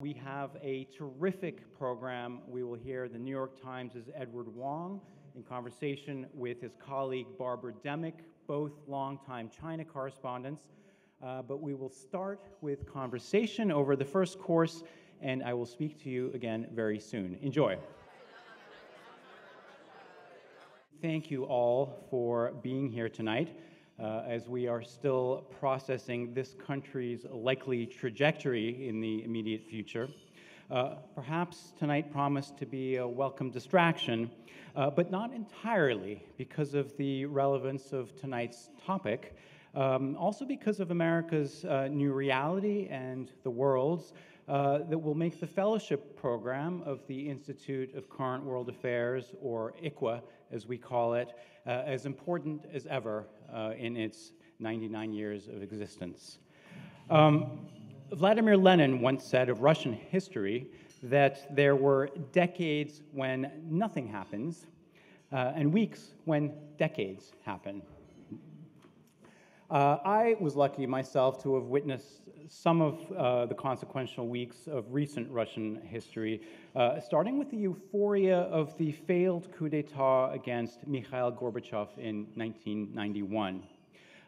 We have a terrific program. We will hear the New York Times' Edward Wong in conversation with his colleague Barbara Demick, both longtime China correspondents. But we will start with conversation over the first course, and I will speak to you again very soon. Enjoy. Thank you all for being here tonight. As we are still processing this country's likely trajectory in the immediate future. Perhaps tonight promised to be a welcome distraction, but not entirely because of the relevance of tonight's topic, also because of America's new reality and the world's that will make the fellowship program of the Institute of Current World Affairs, or ICWA as we call it, as important as ever in its 99 years of existence. Vladimir Lenin once said of Russian history that there were decades when nothing happens and weeks when decades happen. I was lucky myself to have witnessed some of the consequential weeks of recent Russian history, starting with the euphoria of the failed coup d'etat against Mikhail Gorbachev in 1991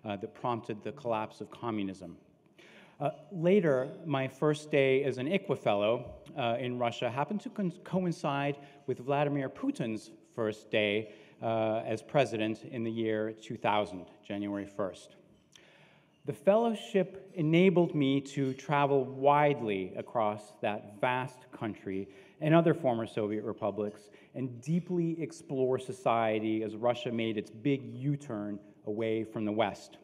that prompted the collapse of communism. Later, my first day as an ICWA fellow in Russia happened to coincide with Vladimir Putin's first day as president in the year 2000, January 1st. The fellowship enabled me to travel widely across that vast country and other former Soviet republics and deeply explore society as Russia made its big U-turn away from the West.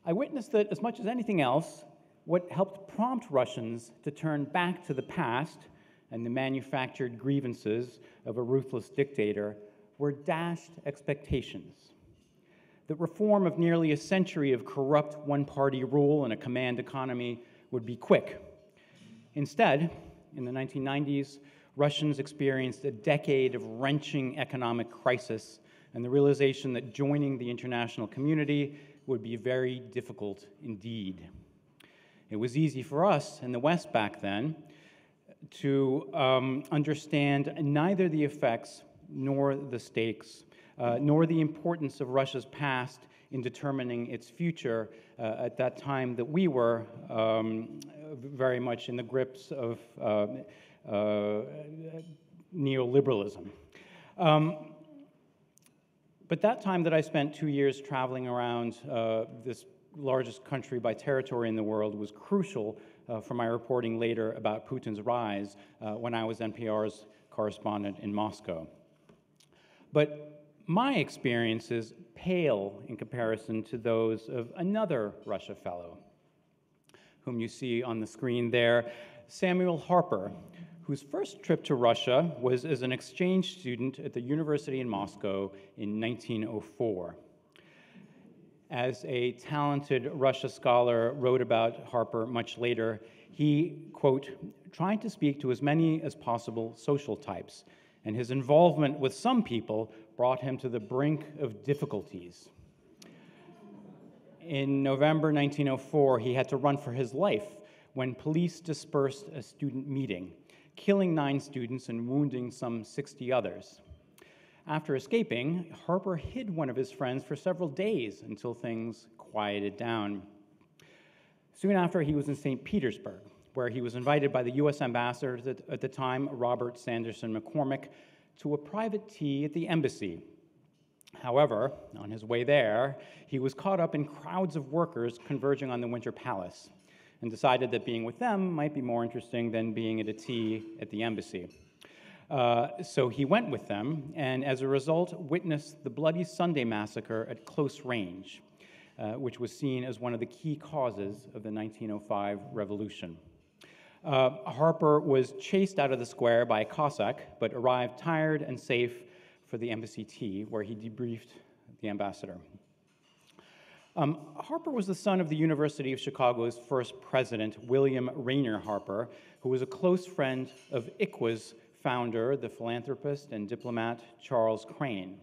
I witnessed that, as much as anything else, what helped prompt Russians to turn back to the past and the manufactured grievances of a ruthless dictator were dashed expectations. The reform of nearly a century of corrupt one-party rule and a command economy would be quick. Instead, in the 1990s, Russians experienced a decade of wrenching economic crisis and the realization that joining the international community would be very difficult indeed. It was easy for us in the West back then to understand neither the effects nor the stakes nor the importance of Russia's past in determining its future at that time that we were very much in the grips of neoliberalism. But that time that I spent 2 years traveling around this largest country by territory in the world was crucial for my reporting later about Putin's rise when I was NPR's correspondent in Moscow. But my experiences pale in comparison to those of another Russia fellow, whom you see on the screen there, Samuel Harper, whose first trip to Russia was as an exchange student at the University in Moscow in 1904. As a talented Russia scholar wrote about Harper much later, he, quote, tried to speak to as many as possible social types, and his involvement with some people brought him to the brink of difficulties. In November 1904, he had to run for his life when police dispersed a student meeting, killing 9 students and wounding some 60 others. After escaping, Harper hid one of his friends for several days until things quieted down. Soon after, he was in St. Petersburg, where he was invited by the U.S. ambassador at the time, Robert Sanderson McCormick, to a private tea at the embassy. However, on his way there, he was caught up in crowds of workers converging on the Winter Palace and decided that being with them might be more interesting than being at a tea at the embassy. So he went with them, and as a result, witnessed the Bloody Sunday massacre at close range, which was seen as one of the key causes of the 1905 revolution. Harper was chased out of the square by a Cossack, but arrived tired and safe for the embassy tea, where he debriefed the ambassador. Harper was the son of the University of Chicago's first president, William Rayner Harper, who was a close friend of ICWA's founder, the philanthropist and diplomat Charles Crane.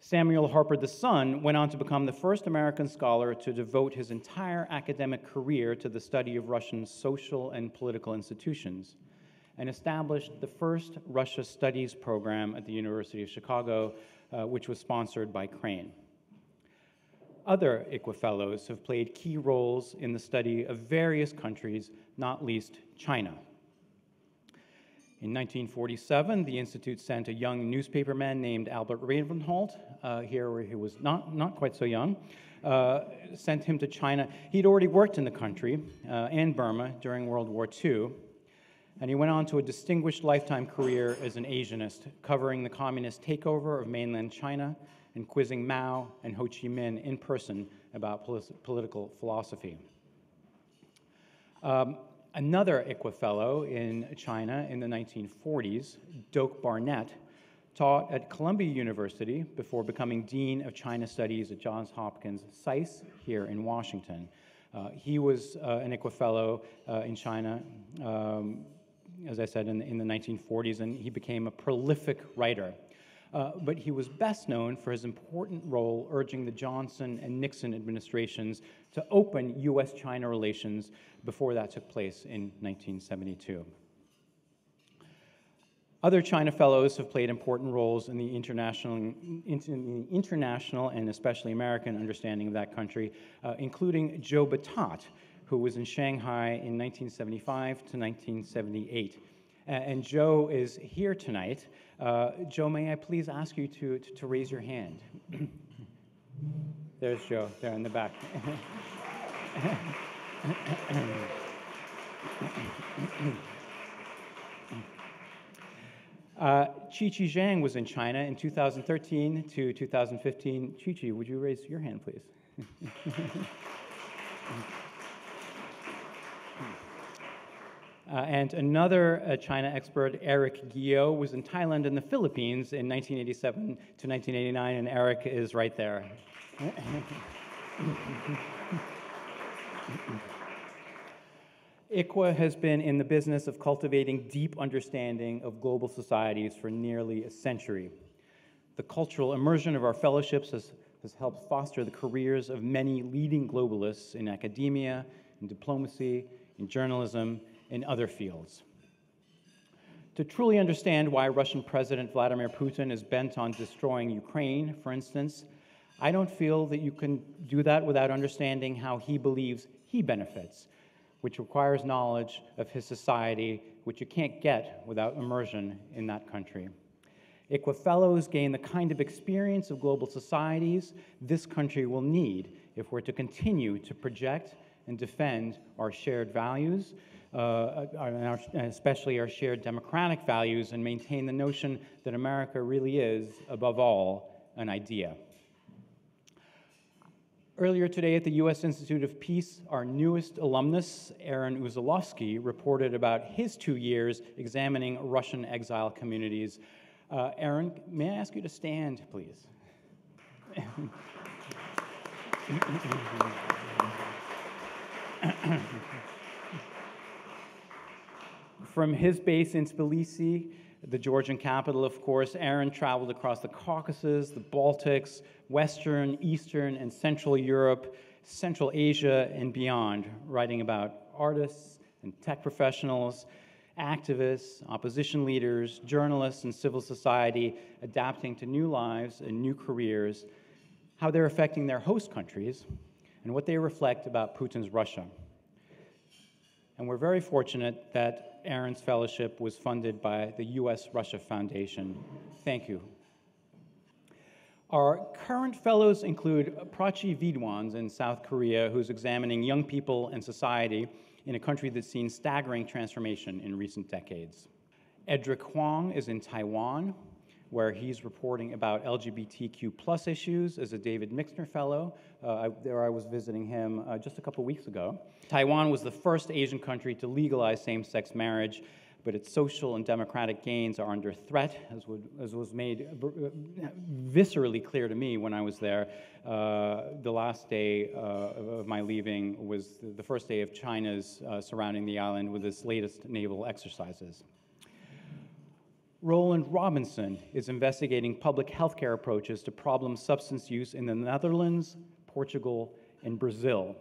Samuel Harper, the son, went on to become the first American scholar to devote his entire academic career to the study of Russian social and political institutions, and established the first Russia Studies program at the University of Chicago, which was sponsored by Crane. Other ICWA fellows have played key roles in the study of various countries, not least China. In 1947, the Institute sent a young newspaperman named Albert Ravenholt, here where he was not quite so young, sent him to China. He'd already worked in the country and Burma during World War II, and he went on to a distinguished lifetime career as an Asianist, covering the communist takeover of mainland China and quizzing Mao and Ho Chi Minh in person about political philosophy. Another ICWA fellow in China in the 1940s, Doak Barnett, taught at Columbia University before becoming Dean of China Studies at Johns Hopkins SAIS here in Washington. He was an ICWA fellow in China, as I said, in the 1940s, and he became a prolific writer. But he was best known for his important role urging the Johnson and Nixon administrations to open U.S.-China relations before that took place in 1972. Other China fellows have played important roles in the international and especially American understanding of that country, including Joe Batat, who was in Shanghai in 1975 to 1978. And Joe is here tonight. Joe, may I please ask you to raise your hand? There's Joe, there in the back. Chi-Chi Zhang was in China in 2013 to 2015. Chi-Chi, would you raise your hand, please? And another China expert, Eric Guillot, was in Thailand and the Philippines in 1987 to 1989, and Eric is right there. ICWA has been in the business of cultivating deep understanding of global societies for nearly a century. The cultural immersion of our fellowships has helped foster the careers of many leading globalists in academia, in diplomacy, in journalism, in other fields. To truly understand why Russian President Vladimir Putin is bent on destroying Ukraine, for instance, I don't feel that you can do that without understanding how he believes he benefits, which requires knowledge of his society, which you can't get without immersion in that country. ICWA fellows gain the kind of experience of global societies this country will need if we're to continue to project and defend our shared values, especially our shared democratic values, and maintain the notion that America really is, above all, an idea. Earlier today at the U.S. Institute of Peace, our newest alumnus, Aaron Uzalowski, reported about his 2 years examining Russian exile communities. Aaron, may I ask you to stand, please? From his base in Tbilisi, the Georgian capital, of course, Aaron traveled across the Caucasus, the Baltics, Western, Eastern, and Central Europe, Central Asia, and beyond, writing about artists and tech professionals, activists, opposition leaders, journalists, and civil society adapting to new lives and new careers, how they're affecting their host countries, and what they reflect about Putin's Russia. And we're very fortunate that Aaron's fellowship was funded by the U.S.-Russia Foundation. Thank you. Our current fellows include Prachi Vidwans in South Korea, who's examining young people and society in a country that's seen staggering transformation in recent decades. Edric Huang is in Taiwan, where he's reporting about LGBTQ+ issues as a David Mixner Fellow. I was visiting him just a couple weeks ago. Taiwan was the first Asian country to legalize same-sex marriage, but its social and democratic gains are under threat, as was made viscerally clear to me when I was there. The last day of my leaving was the first day of China's surrounding the island with its latest naval exercises. Roland Robinson is investigating public healthcare approaches to problem substance use in the Netherlands, Portugal, and Brazil.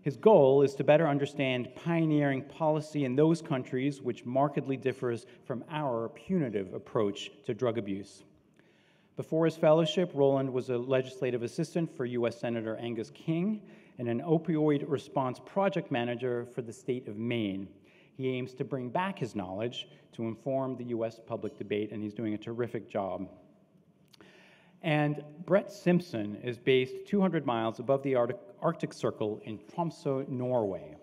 His goal is to better understand pioneering policy in those countries which markedly differs from our punitive approach to drug abuse. Before his fellowship, Roland was a legislative assistant for U.S. Senator Angus King and an opioid response project manager for the state of Maine. He aims to bring back his knowledge to inform the U.S. public debate, and he's doing a terrific job. And Brett Simpson is based 200 miles above the Arctic Circle in Tromsø, Norway.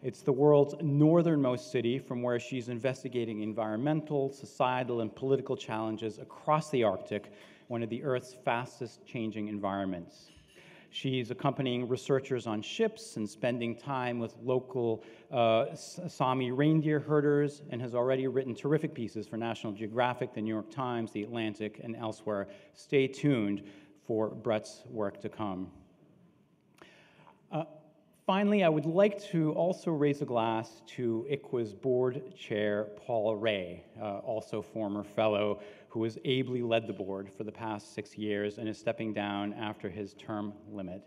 It's the world's northernmost city from where she's investigating environmental, societal, and political challenges across the Arctic, one of the Earth's fastest changing environments. She's accompanying researchers on ships and spending time with local Sami reindeer herders, and has already written terrific pieces for National Geographic, the New York Times, the Atlantic, and elsewhere. Stay tuned for Brett's work to come. Finally, I would like to also raise a glass to ICWA's board chair, Paul Ray, also former fellow, who has ably led the board for the past 6 years and is stepping down after his term limit.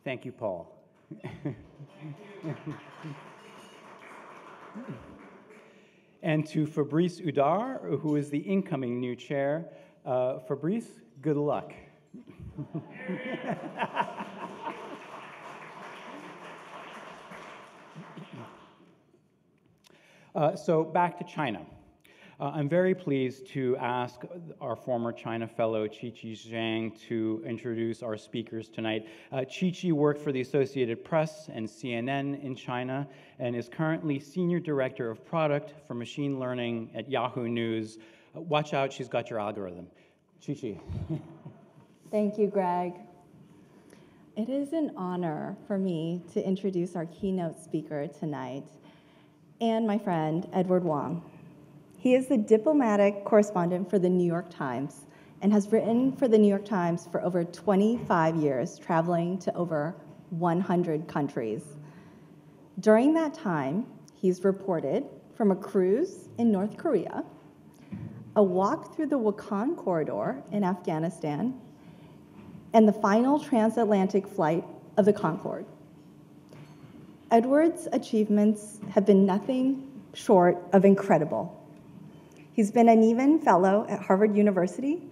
Thank you, Paul. And to Fabrice Udar, who is the incoming new chair. Fabrice, good luck. So back to China. I'm very pleased to ask our former China fellow, Qiqi Zhang, to introduce our speakers tonight. Qiqi worked for the Associated Press and CNN in China and is currently Senior Director of Product for Machine Learning at Yahoo News. Watch out, she's got your algorithm. Qiqi. Thank you, Greg. It is an honor for me to introduce our keynote speaker tonight, and my friend, Edward Wong. He is the diplomatic correspondent for the New York Times and has written for the New York Times for over 25 years, traveling to over 100 countries. During that time, he's reported from a cruise in North Korea, a walk through the Wakhan corridor in Afghanistan, and the final transatlantic flight of the Concorde. Edward's achievements have been nothing short of incredible. He's been an Nieman Fellow at Harvard University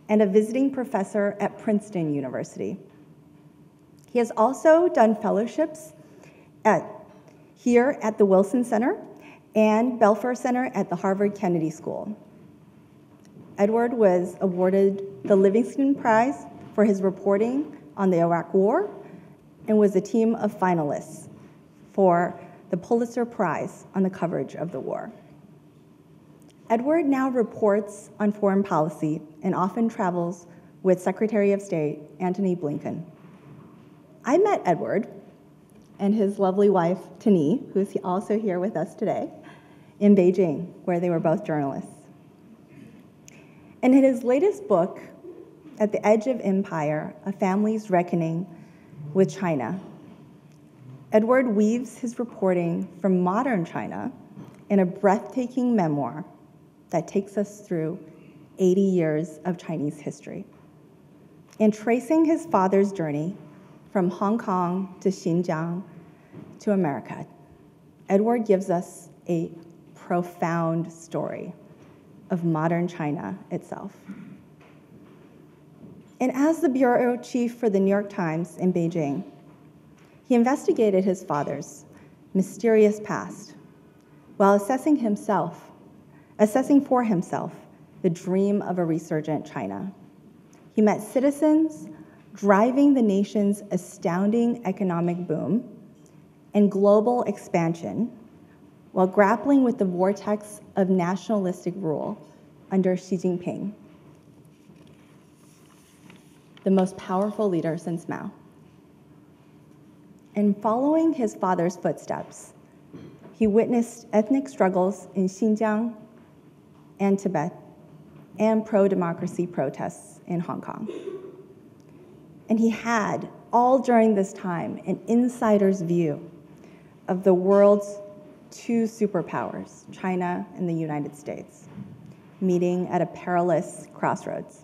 and a visiting professor at Princeton University. He has also done fellowships here at the Wilson Center and Belfer Center at the Harvard Kennedy School. Edward was awarded the Livingston Prize for his reporting on the Iraq War and was a team of finalists for the Pulitzer Prize on the coverage of the war. Edward now reports on foreign policy and often travels with Secretary of State Antony Blinken. I met Edward and his lovely wife, Tani, who's also here with us today, in Beijing, where they were both journalists. And in his latest book, At the Edge of Empire, A Family's Reckoning with China, Edward weaves his reporting from modern China in a breathtaking memoir that takes us through 80 years of Chinese history. In tracing his father's journey from Hong Kong to Xinjiang to America, Edward gives us a profound story of modern China itself. And as the bureau chief for the New York Times in Beijing, he investigated his father's mysterious past while assessing for himself the dream of a resurgent China. He met citizens driving the nation's astounding economic boom and global expansion while grappling with the vortex of nationalistic rule under Xi Jinping, the most powerful leader since Mao. And following his father's footsteps, he witnessed ethnic struggles in Xinjiang and Tibet and pro-democracy protests in Hong Kong. And he had, all during this time, an insider's view of the world's two superpowers, China and the United States, meeting at a perilous crossroads.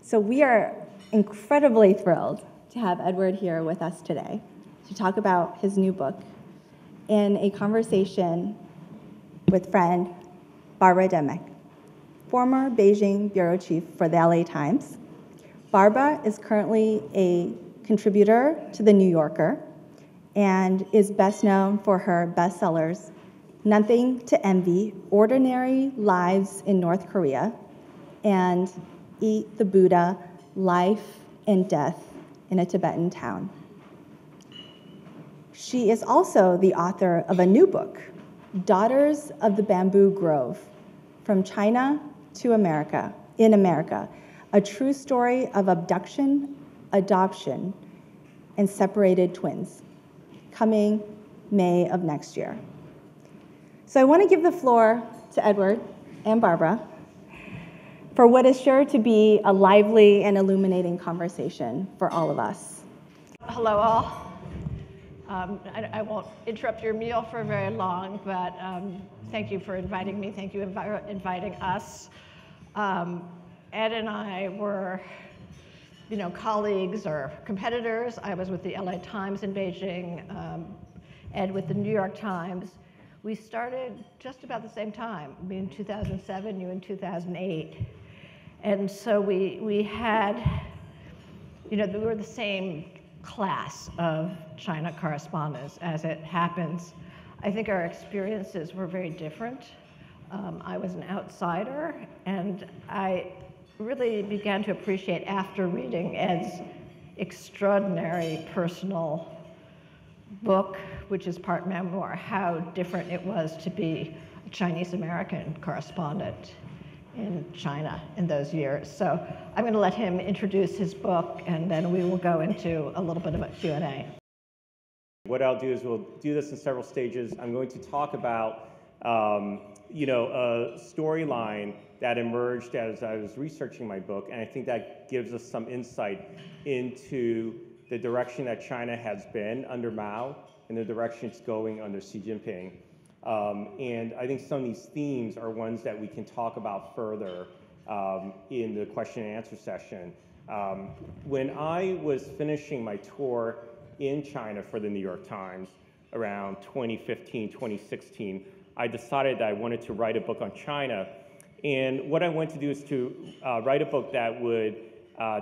So we are incredibly thrilled to have Edward here with us today to talk about his new book in a conversation with friend Barbara Demick, former Beijing bureau chief for the LA Times. Barbara is currently a contributor to The New Yorker and is best known for her bestsellers, Nothing to Envy, Ordinary Lives in North Korea, and Eat the Buddha, Life and Death in a Tibetan Town. She is also the author of a new book, Daughters of the Bamboo Grove, From China to America, in America, a true story of abduction, adoption, and separated twins, coming May of next year. So I want to give the floor to Edward and Barbara for what is sure to be a lively and illuminating conversation for all of us. Hello, all. I won't interrupt your meal for very long, but thank you for inviting me. Thank you for inviting us. Ed and I were, colleagues or competitors. I was with the LA Times in Beijing, Ed with the New York Times. We started just about the same time, me in 2007, you in 2008. And so we had, we were the same class of China correspondents. As it happens, I think our experiences were very different. I was an outsider, and I really began to appreciate after reading Ed's extraordinary personal book, which is part memoir, how different it was to be a Chinese-American correspondent in China in those years. So I'm going to let him introduce his book, and then we will go into a little bit of a Q&A. What I'll do is we'll do this in several stages. I'm going to talk about a storyline that emerged as I was researching my book, and I think that gives us some insight into the direction that China has been under Mao and the direction it's going under Xi Jinping. And I think some of these themes are ones that we can talk about further in the question and answer session. When I was finishing my tour in China for the New York Times around 2015, 2016, I decided that I wanted to write a book on China. And what I wanted to do is to write a book that would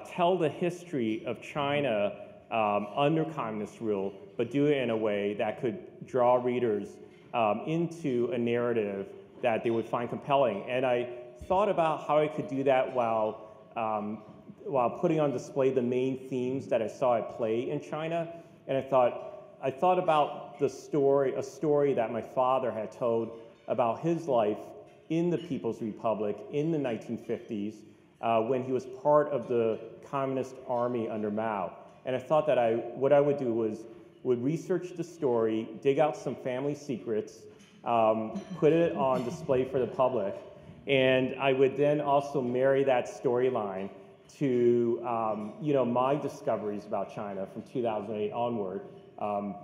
tell the history of China under communist rule, but do it in a way that could draw readers into a narrative that they would find compelling. And I thought about how I could do that while putting on display the main themes that I saw at play in China. And I thought about a story that my father had told about his life in the People's Republic in the 1950s when he was part of the Communist Army under Mao. And I thought that what I would do would research the story, dig out some family secrets, put it on display for the public, and I would then also marry that storyline to my discoveries about China from 2008 onward.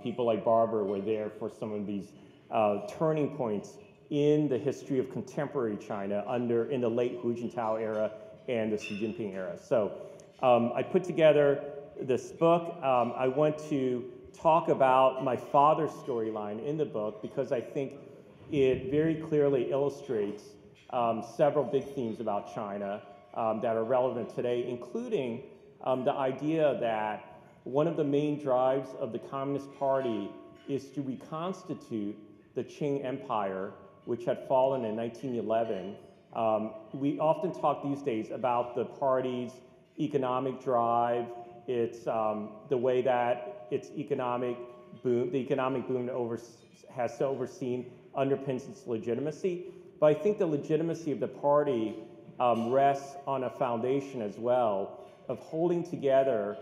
People like Barbara were there for some of these turning points in the history of contemporary China in the late Hu Jintao era and the Xi Jinping era. So I put together this book. I want to talk about my father's storyline in the book because I think it very clearly illustrates several big themes about China that are relevant today, including the idea that one of the main drives of the Communist Party is to reconstitute the Qing Empire, which had fallen in 1911. We often talk these days about the party's economic drive, its the way that its economic boom, has overseen underpins its legitimacy. But I think the legitimacy of the party rests on a foundation as well of holding together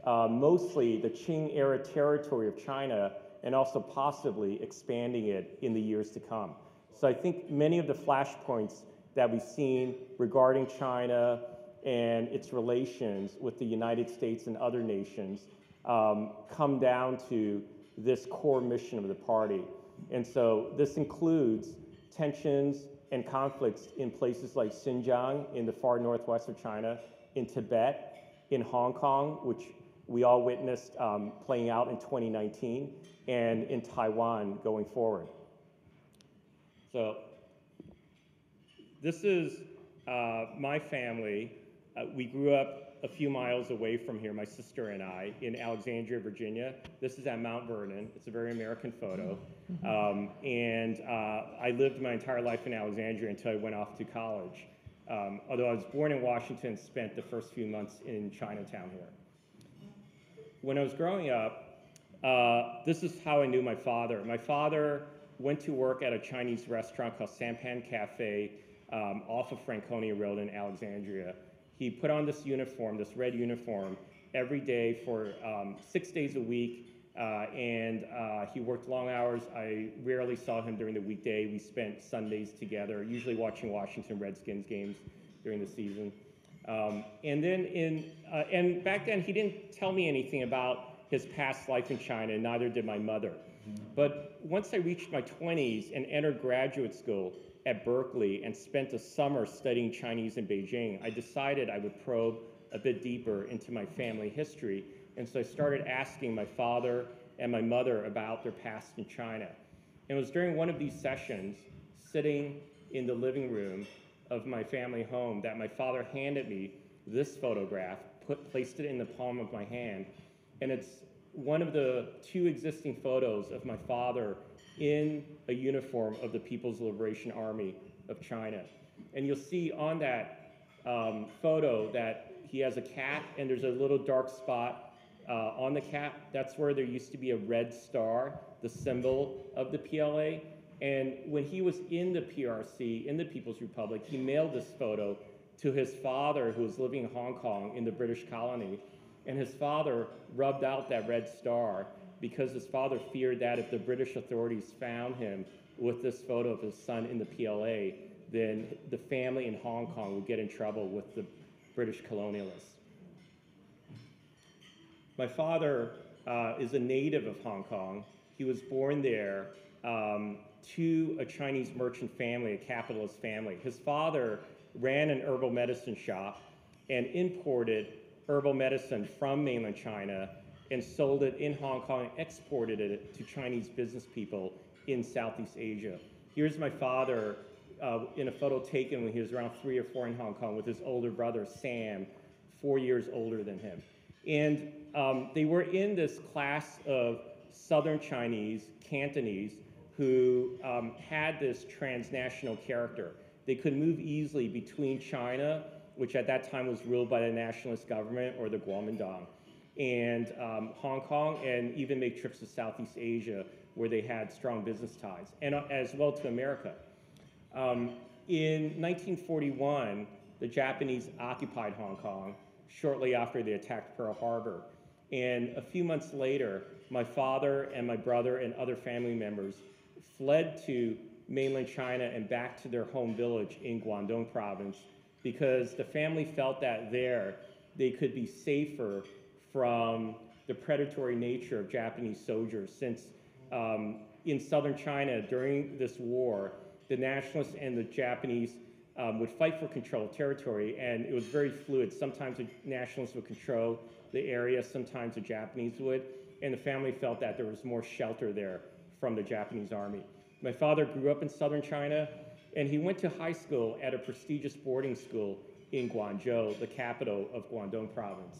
mostly the Qing-era territory of China and also possibly expanding it in the years to come. So I think many of the flashpoints that we've seen regarding China and its relations with the United States and other nations come down to this core mission of the party. And so this includes tensions and conflicts in places like Xinjiang in the far northwest of China, in Tibet, in Hong Kong, which we all witnessed playing out in 2019, and in Taiwan going forward. So this is my family. We grew up a few miles away from here, my sister and I, in Alexandria, Virginia. This is at Mount Vernon. It's a very American photo. I lived my entire life in Alexandria until I went off to college. Although I was born in Washington, spent the first few months in Chinatown here. When I was growing up, this is how I knew my father. My father went to work at a Chinese restaurant called Sampan Cafe off of Franconia Road in Alexandria. He put on this uniform, this red uniform, every day for 6 days a week, and he worked long hours. I rarely saw him during the weekday. We spent Sundays together, usually watching Washington Redskins games during the season. And back then, he didn't tell me anything about his past life in China, and neither did my mother. But once I reached my 20s and entered graduate school at Berkeley and spent a summer studying Chinese in Beijing, I decided I would probe a bit deeper into my family history. And so I started asking my father and my mother about their past in China. And it was during one of these sessions, sitting in the living room of my family home, that my father handed me this photograph, placed it in the palm of my hand. And it's one of the two existing photos of my father in a uniform of the People's Liberation Army of China. And you'll see on that photo that he has a cap, and there's a little dark spot on the cap. That's where there used to be a red star, the symbol of the PLA. And when he was in the PRC, in the People's Republic, he mailed this photo to his father, who was living in Hong Kong in the British colony. And his father rubbed out that red star because his father feared that if the British authorities found him with this photo of his son in the PLA, then the family in Hong Kong would get in trouble with the British colonialists. My father is a native of Hong Kong. He was born there to a Chinese merchant family, a capitalist family. His father ran an herbal medicine shop and imported herbal medicine from mainland China and sold it in Hong Kong and exported it to Chinese business people in Southeast Asia. Here's my father in a photo taken when he was around 3 or 4 in Hong Kong with his older brother, Sam, 4 years older than him. And they were in this class of Southern Chinese, Cantonese, who had this transnational character. They could move easily between China, which at that time was ruled by the nationalist government or the Kuomintang, and Hong Kong, and even make trips to Southeast Asia where they had strong business ties, and as well to America. In 1941, the Japanese occupied Hong Kong shortly after they attacked Pearl Harbor. And a few months later, my father and my brother and other family members fled to mainland China and back to their home village in Guangdong province because the family felt that there they could be safer from the predatory nature of Japanese soldiers, since in southern China during this war, the nationalists and the Japanese would fight for control of territory, and it was very fluid. Sometimes the nationalists would control the area, sometimes the Japanese would, and the family felt that there was more shelter there from the Japanese army. My father grew up in southern China, and he went to high school at a prestigious boarding school in Guangzhou, the capital of Guangdong province.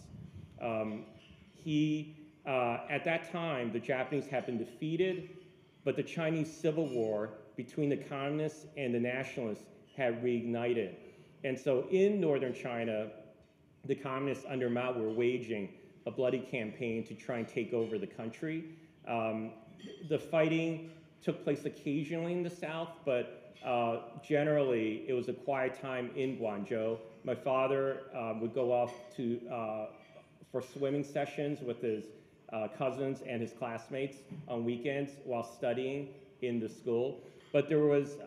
At that time, the Japanese had been defeated, but the Chinese Civil War between the communists and the nationalists had reignited. And so in northern China, the communists under Mao were waging a bloody campaign to try and take over the country. The fighting took place occasionally in the south, but generally it was a quiet time in Guangzhou. My father would go off for swimming sessions with his cousins and his classmates on weekends while studying in the school. But there was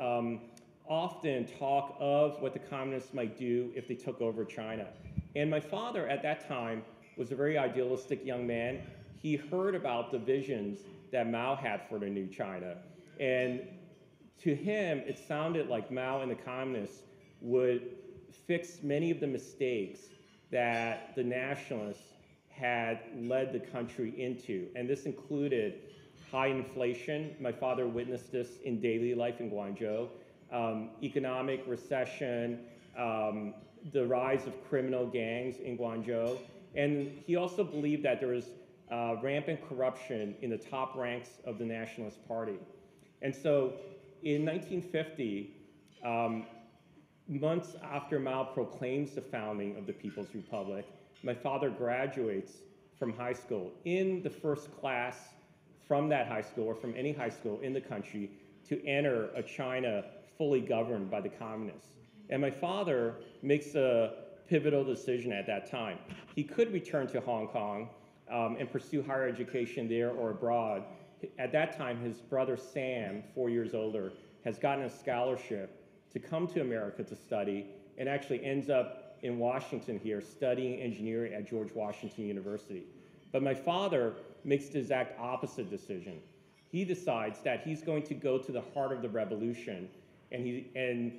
often talk of what the communists might do if they took over China. And my father at that time was a very idealistic young man. He heard about the visions that Mao had for the new China. And to him, it sounded like Mao and the communists would fix many of the mistakes that the nationalists had led the country into. And this included high inflation. My father witnessed this in daily life in Guangzhou. Economic recession, the rise of criminal gangs in Guangzhou. And he also believed that there was rampant corruption in the top ranks of the Nationalist Party. And so in 1950, months after Mao proclaims the founding of the People's Republic, my father graduates from high school in the first class from that high school or from any high school in the country to enter a China fully governed by the communists. And my father makes a pivotal decision at that time. He could return to Hong Kong and pursue higher education there or abroad. At that time, his brother Sam, 4 years older, has gotten a scholarship to come to America to study and actually ends up in Washington here studying engineering at George Washington University. But my father makes the exact opposite decision. He decides that he's going to go to the heart of the revolution and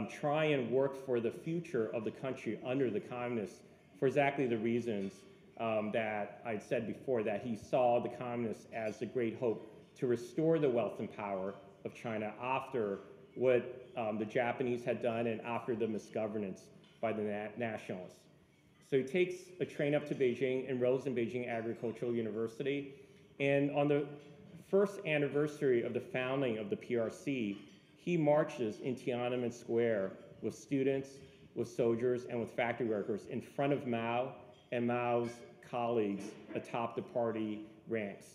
try and work for the future of the country under the communists for exactly the reasons that I said before, that he saw the communists as the great hope to restore the wealth and power of China after what the Japanese had done and after the misgovernance by the nationalists. So he takes a train up to Beijing, enrolls in Beijing Agricultural University, and on the first anniversary of the founding of the PRC, he marches in Tiananmen Square with students, with soldiers, and with factory workers in front of Mao and Mao's colleagues atop the party ranks.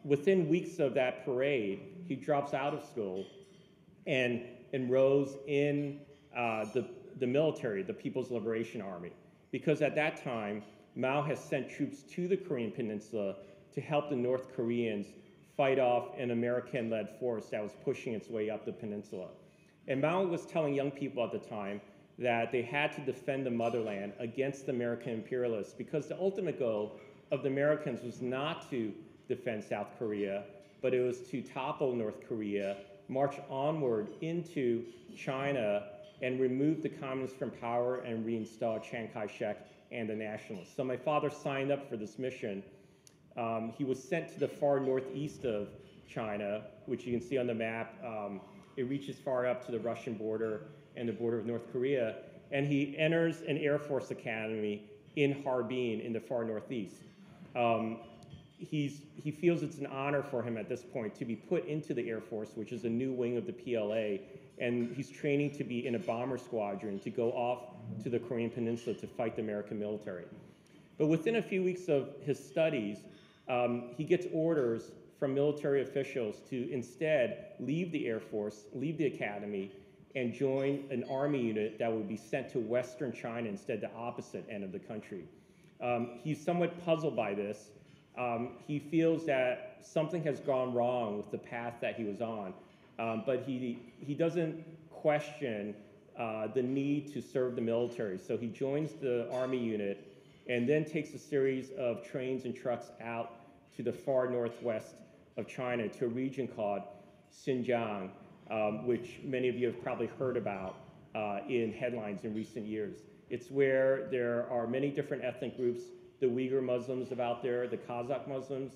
Within weeks of that parade, he drops out of school and enrolls in the military, the People's Liberation Army, because at that time, Mao has sent troops to the Korean Peninsula to help the North Koreans fight off an American-led force that was pushing its way up the peninsula. And Mao was telling young people at the time that they had to defend the motherland against the American imperialists, because the ultimate goal of the Americans was not to defend South Korea, but it was to topple North Korea, march onward into China, and remove the communists from power and reinstall Chiang Kai-shek and the nationalists. So my father signed up for this mission. He was sent to the far northeast of China, which you can see on the map. It reaches far up to the Russian border and the border of North Korea. And he enters an Air Force academy in Harbin in the far northeast. He feels it's an honor for him at this point to be put into the Air Force, which is a new wing of the PLA, and he's training to be in a bomber squadron to go off to the Korean Peninsula to fight the American military. But within a few weeks of his studies, he gets orders from military officials to instead leave the Air Force, leave the academy, and join an army unit that would be sent to Western China instead, the opposite end of the country. He's somewhat puzzled by this. He feels that something has gone wrong with the path that he was on, but he doesn't question the need to serve the military. So he joins the army unit and then takes a series of trains and trucks out to the far northwest of China to a region called Xinjiang, which many of you have probably heard about in headlines in recent years. It's where there are many different ethnic groups. The Uyghur Muslims out there, the Kazakh Muslims.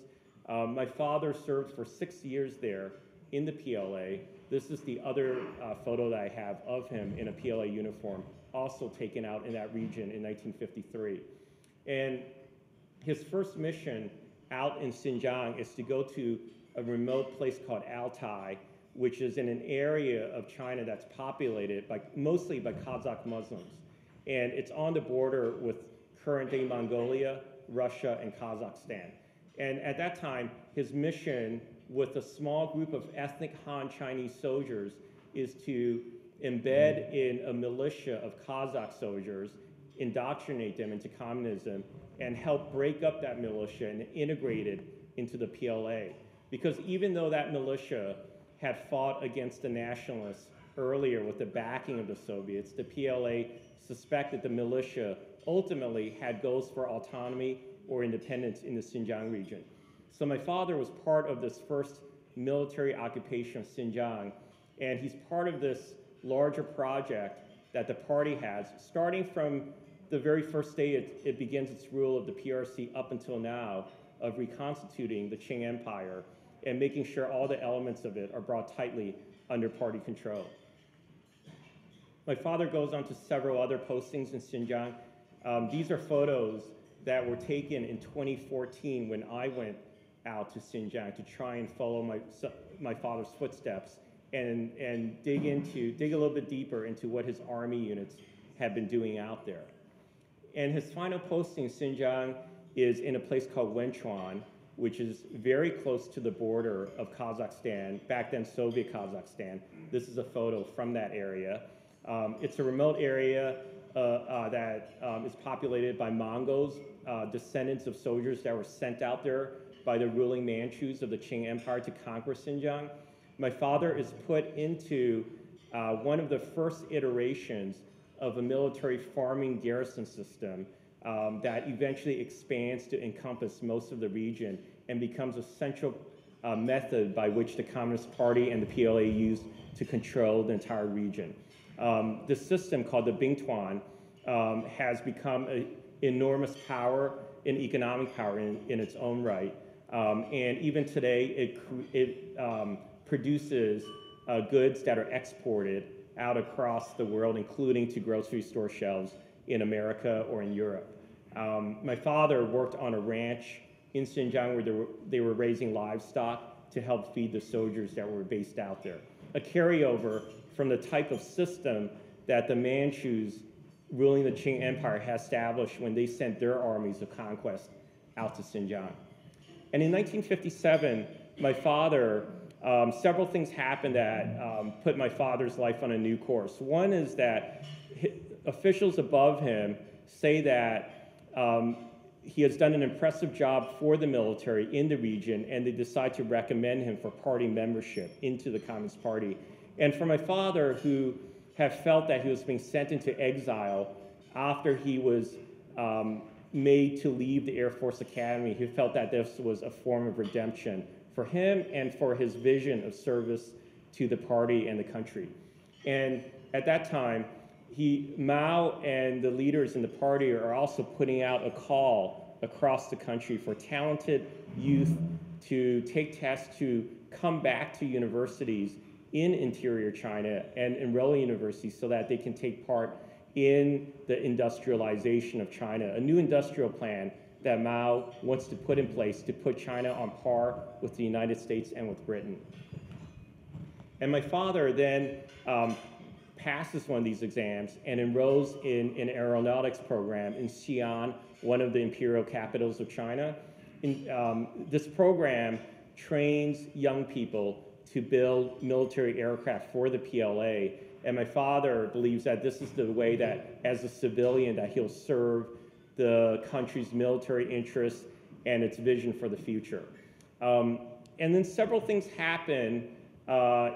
My father served for 6 years there in the PLA. This is the other photo that I have of him in a PLA uniform, also taken out in that region in 1953. And his first mission out in Xinjiang is to go to a remote place called Altai, which is in an area of China that's populated mostly by Kazakh Muslims. And it's on the border with current-day Mongolia, Russia, and Kazakhstan. And at that time, his mission with a small group of ethnic Han Chinese soldiers is to embed in a militia of Kazakh soldiers, indoctrinate them into communism, and help break up that militia and integrate it into the PLA. Because even though that militia had fought against the nationalists earlier with the backing of the Soviets, the PLA suspected the militia ultimately had goals for autonomy or independence in the Xinjiang region. So my father was part of this first military occupation of Xinjiang. And he's part of this larger project that the party has, starting from the very first day it begins its rule of the PRC up until now, of reconstituting the Qing Empire and making sure all the elements of it are brought tightly under party control. My father goes on to several other postings in Xinjiang. These are photos that were taken in 2014 when I went out to Xinjiang to try and follow my father's footsteps and dig a little bit deeper into what his army units have been doing out there. And his final posting in Xinjiang is in a place called Wenchuan, which is very close to the border of Kazakhstan, back then Soviet Kazakhstan. This is a photo from that area. It's a remote area that is populated by Mongols, descendants of soldiers that were sent out there by the ruling Manchus of the Qing Empire to conquer Xinjiang. My father is put into one of the first iterations of a military farming garrison system that eventually expands to encompass most of the region and becomes a central method by which the Communist Party and the PLA used to control the entire region. This system called the Bingtuan has become an enormous power, an economic power in its own right. And even today, it produces goods that are exported out across the world, including to grocery store shelves in America or in Europe. My father worked on a ranch in Xinjiang where they were raising livestock to help feed the soldiers that were based out there. A carryover from the type of system that the Manchus ruling the Qing Empire had established when they sent their armies of conquest out to Xinjiang. And in 1957, my father, several things happened that put my father's life on a new course. One is that officials above him say that he has done an impressive job for the military in the region, and they decide to recommend him for party membership into the Communist Party. And for my father, who had felt that he was being sent into exile after he was made to leave the Air Force Academy, he felt that this was a form of redemption for him and for his vision of service to the party and the country. And at that time, Mao and the leaders in the party are also putting out a call across the country for talented youth to take tests to come back to universities in interior China and enroll in universities so that they can take part in the industrialization of China, a new industrial plan that Mao wants to put in place to put China on par with the United States and with Britain. And my father then passes one of these exams and enrolls in an aeronautics program in Xi'an, one of the imperial capitals of China. This program trains young people to build military aircraft for the PLA. And my father believes that this is the way that, as a civilian, that he'll serve the country's military interests and its vision for the future. And then several things happen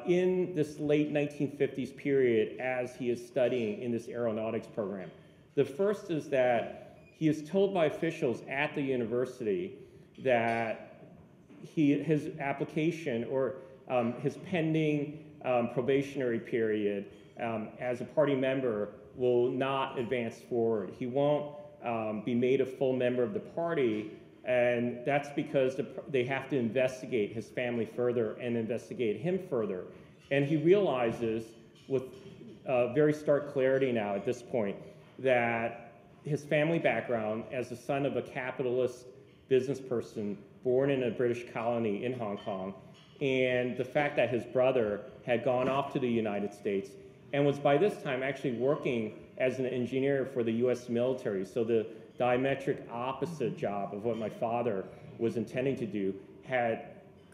in this late 1950s period as he is studying in this aeronautics program. The first is that he is told by officials at the university that his application or his pending probationary period as a party member will not advance forward. He won't be made a full member of the party, and that's because they have to investigate his family further and investigate him further. And he realizes with very stark clarity now at this point that his family background as the son of a capitalist business person born in a British colony in Hong Kong, and the fact that his brother had gone off to the United States and was by this time actually working as an engineer for the US military, so the diametric opposite job of what my father was intending to do, had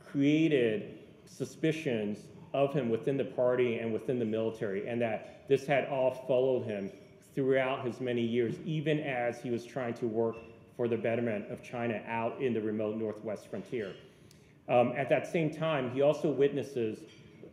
created suspicions of him within the party and within the military, and that this had all followed him throughout his many years, even as he was trying to work for the betterment of China out in the remote northwest frontier. At that same time, he also witnesses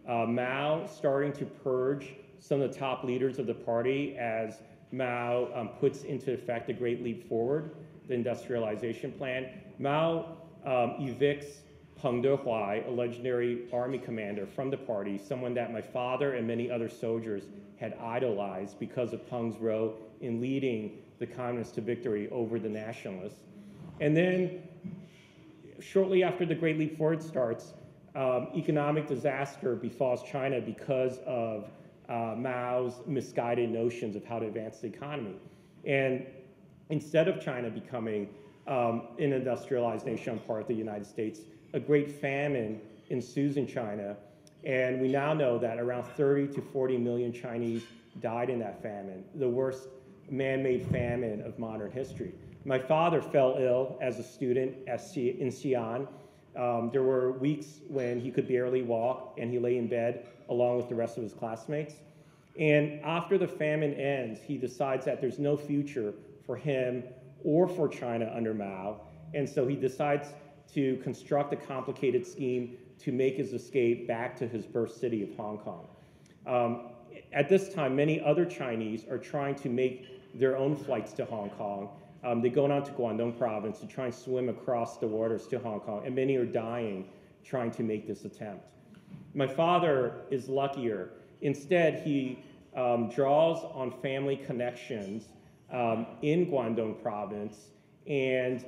Mao starting to purge some of the top leaders of the party as Mao puts into effect the Great Leap Forward, the industrialization plan. Mao evicts Peng Dehuai, a legendary army commander from the party, someone that my father and many other soldiers had idolized because of Peng's role in leading the communists to victory over the nationalists. And then shortly after the Great Leap Forward starts, economic disaster befalls China because of Mao's misguided notions of how to advance the economy. And instead of China becoming an industrialized nation on par with the United States, a great famine ensues in China. And we now know that around 30 to 40 million Chinese died in that famine, the worst man-made famine of modern history. My father fell ill as a student in Xi'an. There were weeks when he could barely walk, and he lay in bed along with the rest of his classmates. And after the famine ends, he decides that there's no future for him or for China under Mao. And so he decides to construct a complicated scheme to make his escape back to his birth city of Hong Kong. At this time, many other Chinese are trying to make their own flights to Hong Kong. They go down to Guangdong province to try and swim across the waters to Hong Kong, and many are dying trying to make this attempt. My father is luckier. Instead, he draws on family connections in Guangdong province, and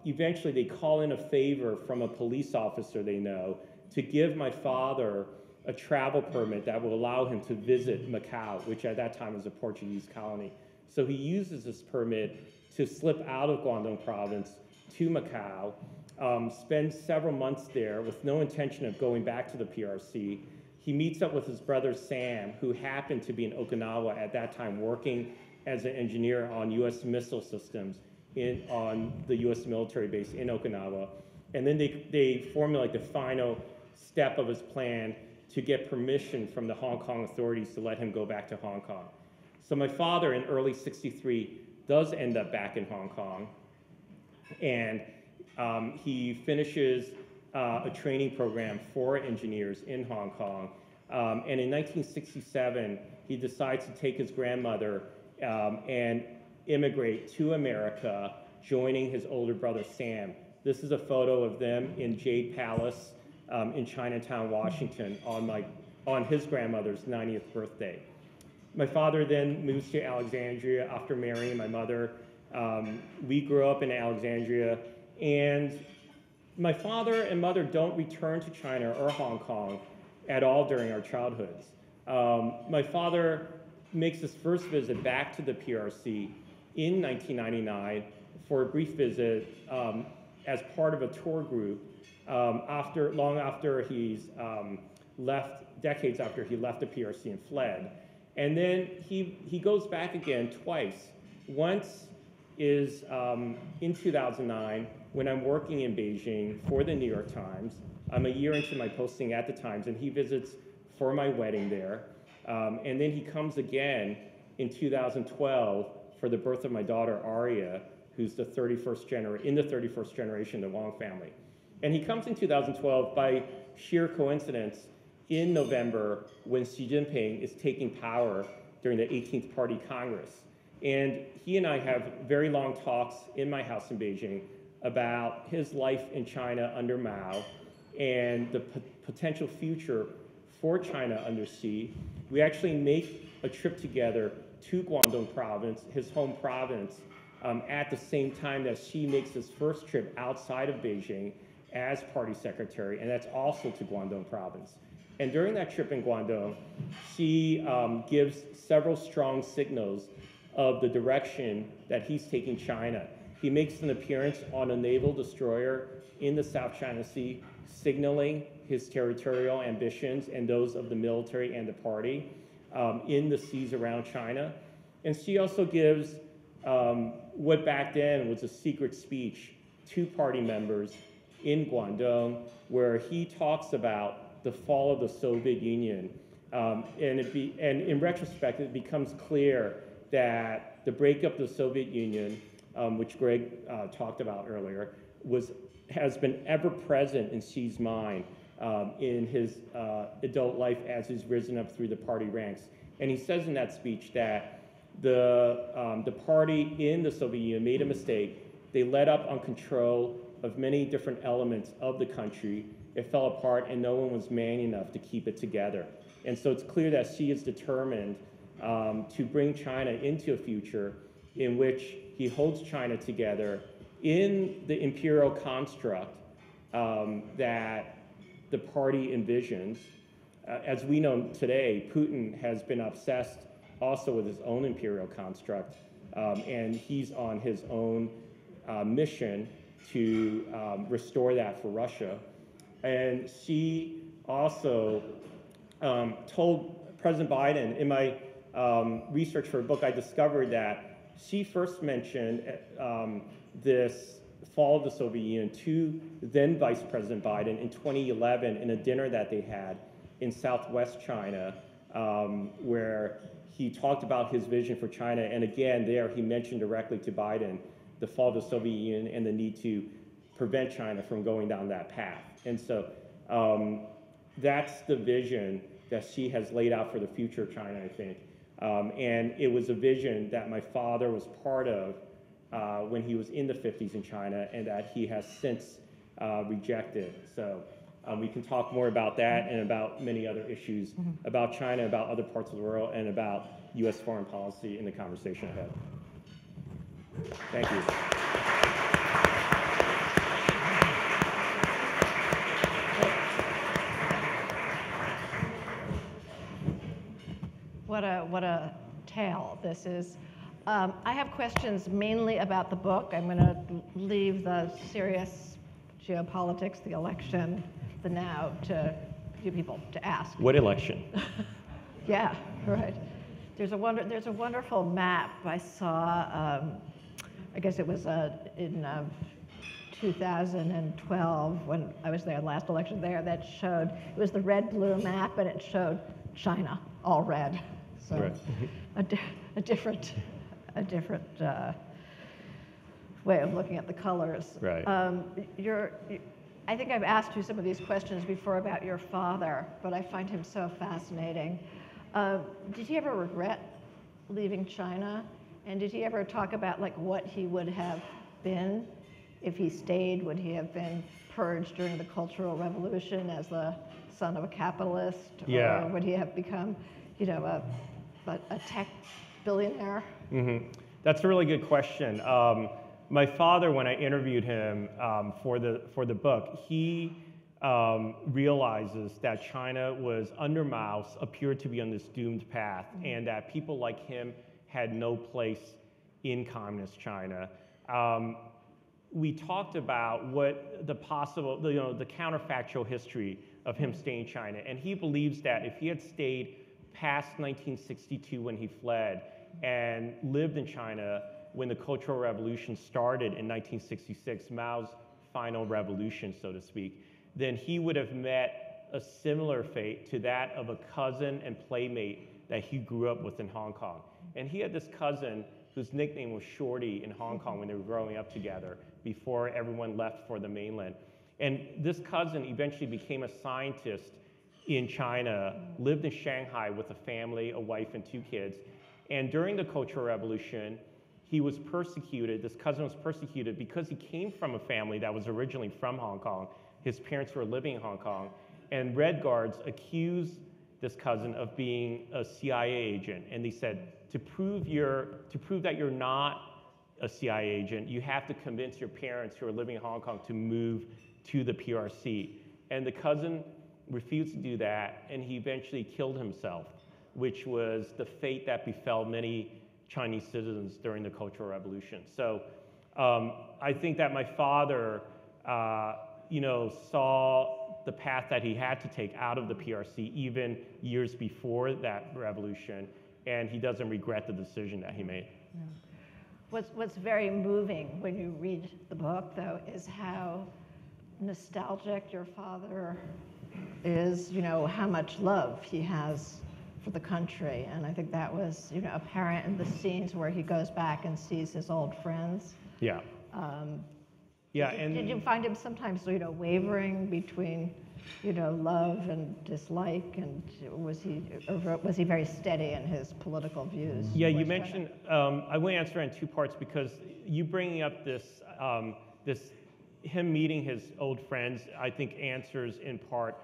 eventually they call in a favor from a police officer they know to give my father a travel permit that will allow him to visit Macau, which at that time was a Portuguese colony. So he uses this permit to slip out of Guangdong province to Macau, spends several months there with no intention of going back to the PRC. He meets up with his brother Sam, who happened to be in Okinawa at that time working as an engineer on US missile systems on the US military base in Okinawa. And then they formulate the final step of his plan to get permission from the Hong Kong authorities to let him go back to Hong Kong. So my father in early '63 does end up back in Hong Kong, and he finishes a training program for engineers in Hong Kong. And in 1967, he decides to take his grandmother and immigrate to America, joining his older brother Sam. This is a photo of them in Jade Palace in Chinatown, Washington, on his grandmother's 90th birthday. My father then moves to Alexandria after marrying my mother. We grew up in Alexandria, and my father and mother don't return to China or Hong Kong at all during our childhoods. My father makes his first visit back to the PRC in 1999 for a brief visit as part of a tour group long after he's decades after he left the PRC and fled. And then he goes back again twice. Once is in 2009 when I'm working in Beijing for the New York Times. I'm a year into my posting at the Times, and he visits for my wedding there. And then he comes again in 2012 for the birth of my daughter Aria, who's in the 31st generation of the Wong family. And he comes in 2012 by sheer coincidence in November when Xi Jinping is taking power during the 18th Party Congress. And he and I have very long talks in my house in Beijing about his life in China under Mao and the potential future for China under Xi. We actually make a trip together to Guangdong province, his home province, at the same time that Xi makes his first trip outside of Beijing as party secretary, and that's also to Guangdong province. And during that trip in Guangdong, Xi gives several strong signals of the direction that he's taking China. He makes an appearance on a naval destroyer in the South China Sea, signaling his territorial ambitions and those of the military and the party in the seas around China. And Xi also gives what back then was a secret speech to party members in Guangdong, where he talks about the fall of the Soviet Union. And in retrospect, it becomes clear that the breakup of the Soviet Union, which Greg talked about earlier, has been ever present in Xi's mind in his adult life as he's risen up through the party ranks. And he says in that speech that the party in the Soviet Union made a mistake. They let up on control of many different elements of the country, it fell apart and no one was man enough to keep it together. And so it's clear that Xi is determined to bring China into a future in which he holds China together in the imperial construct that the party envisions. As we know today, Putin has been obsessed also with his own imperial construct, and he's on his own mission to restore that for Russia. And Xi also told President Biden, in my research for a book, I discovered that Xi first mentioned this fall of the Soviet Union to then Vice President Biden in 2011 in a dinner that they had in Southwest China, where he talked about his vision for China. And again, there he mentioned directly to Biden the fall of the Soviet Union and the need to prevent China from going down that path. And so that's the vision that Xi has laid out for the future of China, I think. And it was a vision that my father was part of when he was in the 50s in China, and that he has since rejected. So we can talk more about that and about many other issues about China, about other parts of the world, and about U.S. foreign policy in the conversation ahead. Thank you. What a tale this is. I have questions mainly about the book. I'm going to leave the serious geopolitics, the election, the now to you people to ask. What election? Yeah, right. There's a wonderful map I saw. I guess it was in 2012 when I was there, last election there, that showed, it was the red-blue map, and it showed China, all red. So right. a different way of looking at the colors. Right. I think I've asked you some of these questions before about your father, but I find him so fascinating. Did he ever regret leaving China? And did he ever talk about like what he would have been if he stayed? Would he have been purged during the Cultural Revolution as the son of a capitalist? Yeah. Or would he have become, you know, a tech billionaire? Mm-hmm. That's a really good question. My father, when I interviewed him for the book, he realizes that China was under Mao's, appeared to be on this doomed path, and that people like him had no place in communist China. We talked about what the possible, the counterfactual history of him staying in China, and he believes that if he had stayed past 1962 when he fled and lived in China when the Cultural Revolution started in 1966, Mao's final revolution, so to speak, then he would have met a similar fate to that of a cousin and playmate that he grew up with in Hong Kong. And he had this cousin whose nickname was Shorty in Hong Kong when they were growing up together before everyone left for the mainland. And this cousin eventually became a scientist in China, lived in Shanghai with a family, a wife and 2 kids. And during the Cultural Revolution, he was persecuted, this cousin was persecuted because he came from a family that was originally from Hong Kong. His parents were living in Hong Kong, and Red Guards accused this cousin of being a CIA agent. And they said, to prove that you're not a CIA agent, you have to convince your parents who are living in Hong Kong to move to the PRC. And the cousin refused to do that, and he eventually killed himself, which was the fate that befell many Chinese citizens during the Cultural Revolution. So I think that my father, saw the path that he had to take out of the PRC even years before that revolution, and he doesn't regret the decision that he made. Yeah. What's very moving when you read the book, though, is how nostalgic your father is, how much love he has for the country. And I think that was, apparent in the scenes where he goes back and sees his old friends. Yeah. Did you find him sometimes, wavering between, love and dislike, and was he very steady in his political views? Yeah, you mentioned, I want to answer in 2 parts because you bringing up this him meeting his old friends, I think, answers in part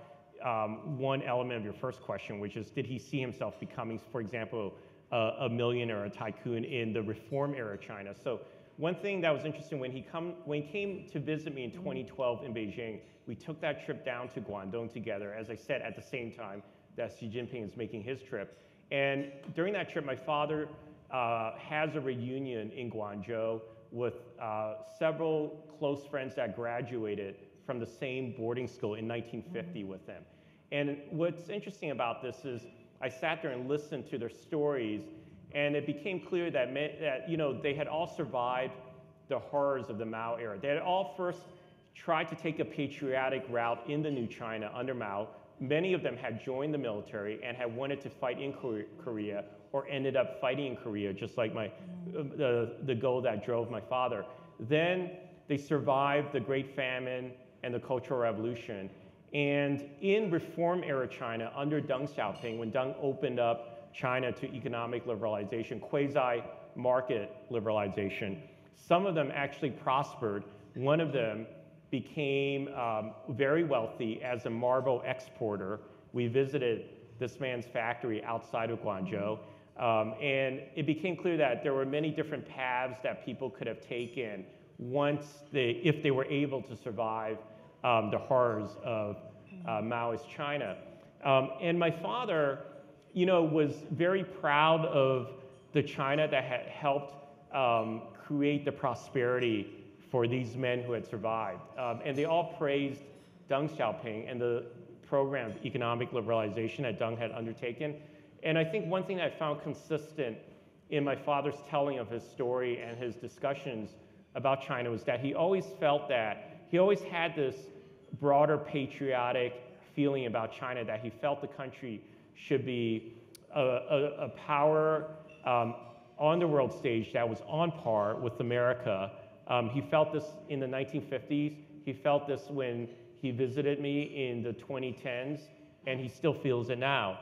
one element of your first question, which is, did he see himself becoming, for example, a millionaire or a tycoon in the reform era China? So one thing that was interesting, when he came to visit me in 2012 in Beijing, we took that trip down to Guangdong together, as I said, at the same time that Xi Jinping is making his trip. And during that trip, my father has a reunion in Guangzhou with several close friends that graduated from the same boarding school in 1950 with him. And what's interesting about this is I sat there and listened to their stories, and it became clear that, they had all survived the horrors of the Mao era. They had all first tried to take a patriotic route in the new China under Mao. Many of them had joined the military and had wanted to fight in Korea, or ended up fighting in Korea, just like the goal that drove my father. Then they survived the Great Famine and the Cultural Revolution. And in reform era China, under Deng Xiaoping, when Deng opened up China to economic liberalization, quasi-market liberalization, some of them actually prospered. One of them became very wealthy as a marble exporter. We visited this man's factory outside of Guangzhou. And it became clear that there were many different paths that people could have taken if they were able to survive the horrors of Maoist China. And my father, was very proud of the China that had helped create the prosperity for these men who had survived. And they all praised Deng Xiaoping and the program of economic liberalization that Deng had undertaken. And I think one thing I found consistent in my father's telling of his story and his discussions about China was that he always felt that, he always had this broader patriotic feeling about China, that he felt the country should be a power on the world stage that was on par with America. He felt this in the 1950s. He felt this when he visited me in the 2010s, and he still feels it now.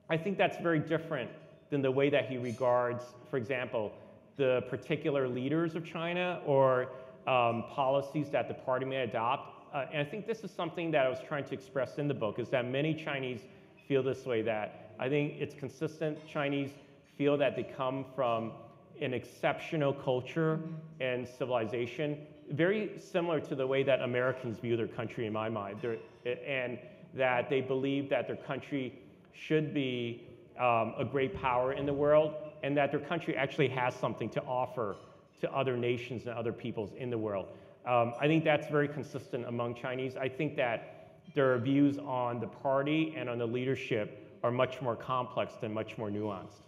I think that's very different than the way that he regards, for example, the particular leaders of China or policies that the party may adopt. And I think this is something that I was trying to express in the book, is that many Chinese feel this way, that I think it's consistent. Chinese feel that they come from an exceptional culture and civilization, very similar to the way that Americans view their country, in my mind, and that they believe that their country should be a great power in the world, and that their country actually has something to offer to other nations and other peoples in the world. I think that's very consistent among Chinese. I think that their views on the party and on the leadership are much more complex and much more nuanced.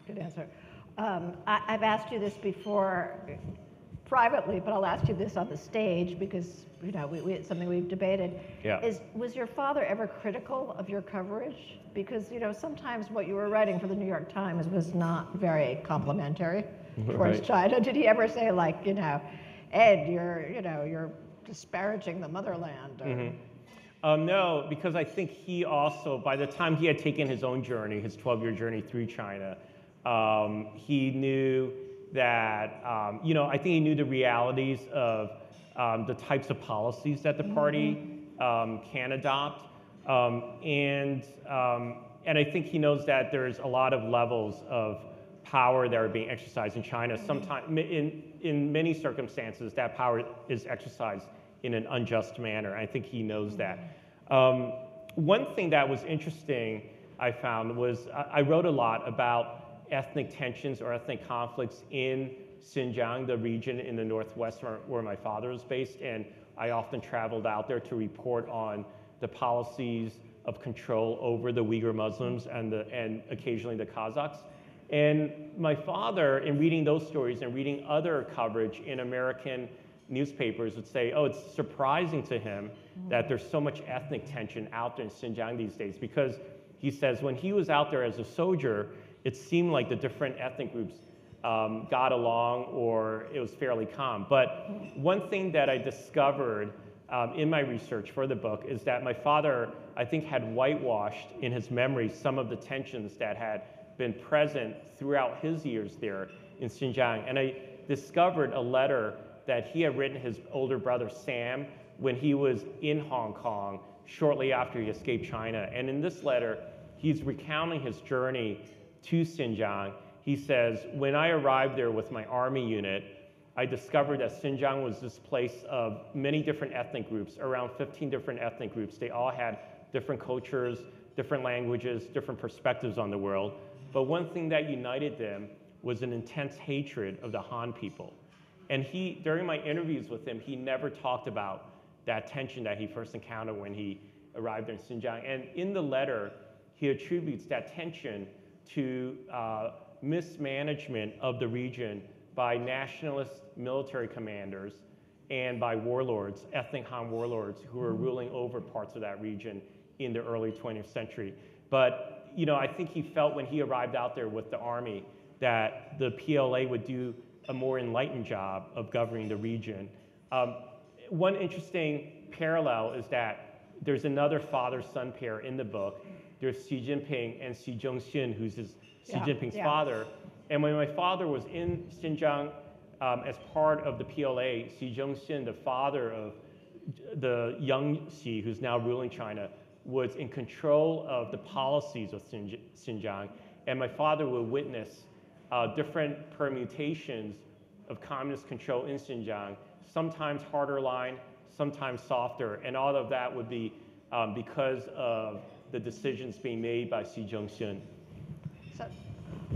Good answer. I've asked you this before privately, but I'll ask you this on the stage because it's something we've debated. Yeah. Was your father ever critical of your coverage? Because sometimes what you were writing for the New York Times was not very complimentary towards China. Did he ever say, like, Ed, you're disparaging the motherland? Or... No, because I think he also, by the time he had taken his own journey, his 12-year journey through China, he knew that, I think he knew the realities of the types of policies that the party can adopt. And I think he knows that there's a lot of levels of power that are being exercised in China. Sometimes, in many circumstances, that power is exercised in an unjust manner. I think he knows that. One thing that was interesting, I found, was I wrote a lot about ethnic tensions or ethnic conflicts in Xinjiang, the region in the northwest where my father was based, and I often traveled out there to report on the policies of control over the Uyghur Muslims and occasionally the Kazakhs. And my father, in reading those stories and reading other coverage in American newspapers, would say, oh, it's surprising to him that there's so much ethnic tension out there in Xinjiang these days, because he says when he was out there as a soldier, it seemed like the different ethnic groups got along, or it was fairly calm. But one thing that I discovered in my research for the book is that my father, I think, had whitewashed in his memory some of the tensions that had been present throughout his years there in Xinjiang. And I discovered a letter that he had written his older brother Sam when he was in Hong Kong shortly after he escaped China. And in this letter, he's recounting his journey to Xinjiang. He says, when I arrived there with my army unit, I discovered that Xinjiang was this place of many different ethnic groups, around 15 different ethnic groups. They all had different cultures, different languages, different perspectives on the world. But one thing that united them was an intense hatred of the Han people. And during my interviews with him, he never talked about that tension that he first encountered when he arrived in Xinjiang. And in the letter, he attributes that tension to mismanagement of the region by nationalist military commanders and by warlords, ethnic Han warlords, who were ruling over parts of that region in the early 20th century. But I think he felt when he arrived out there with the army that the PLA would do a more enlightened job of governing the region. One interesting parallel is that there's another father-son pair in the book. There's Xi Jinping and Xi Zhongxun, who's Xi Jinping's father. And when my father was in Xinjiang as part of the PLA, Xi Zhongxun, the father of the young Xi, who's now ruling China, was in control of the policies of Xinjiang. And my father would witness different permutations of communist control in Xinjiang, sometimes harder line, sometimes softer. And all of that would be because of the decisions being made by Xi Zhongxun. So,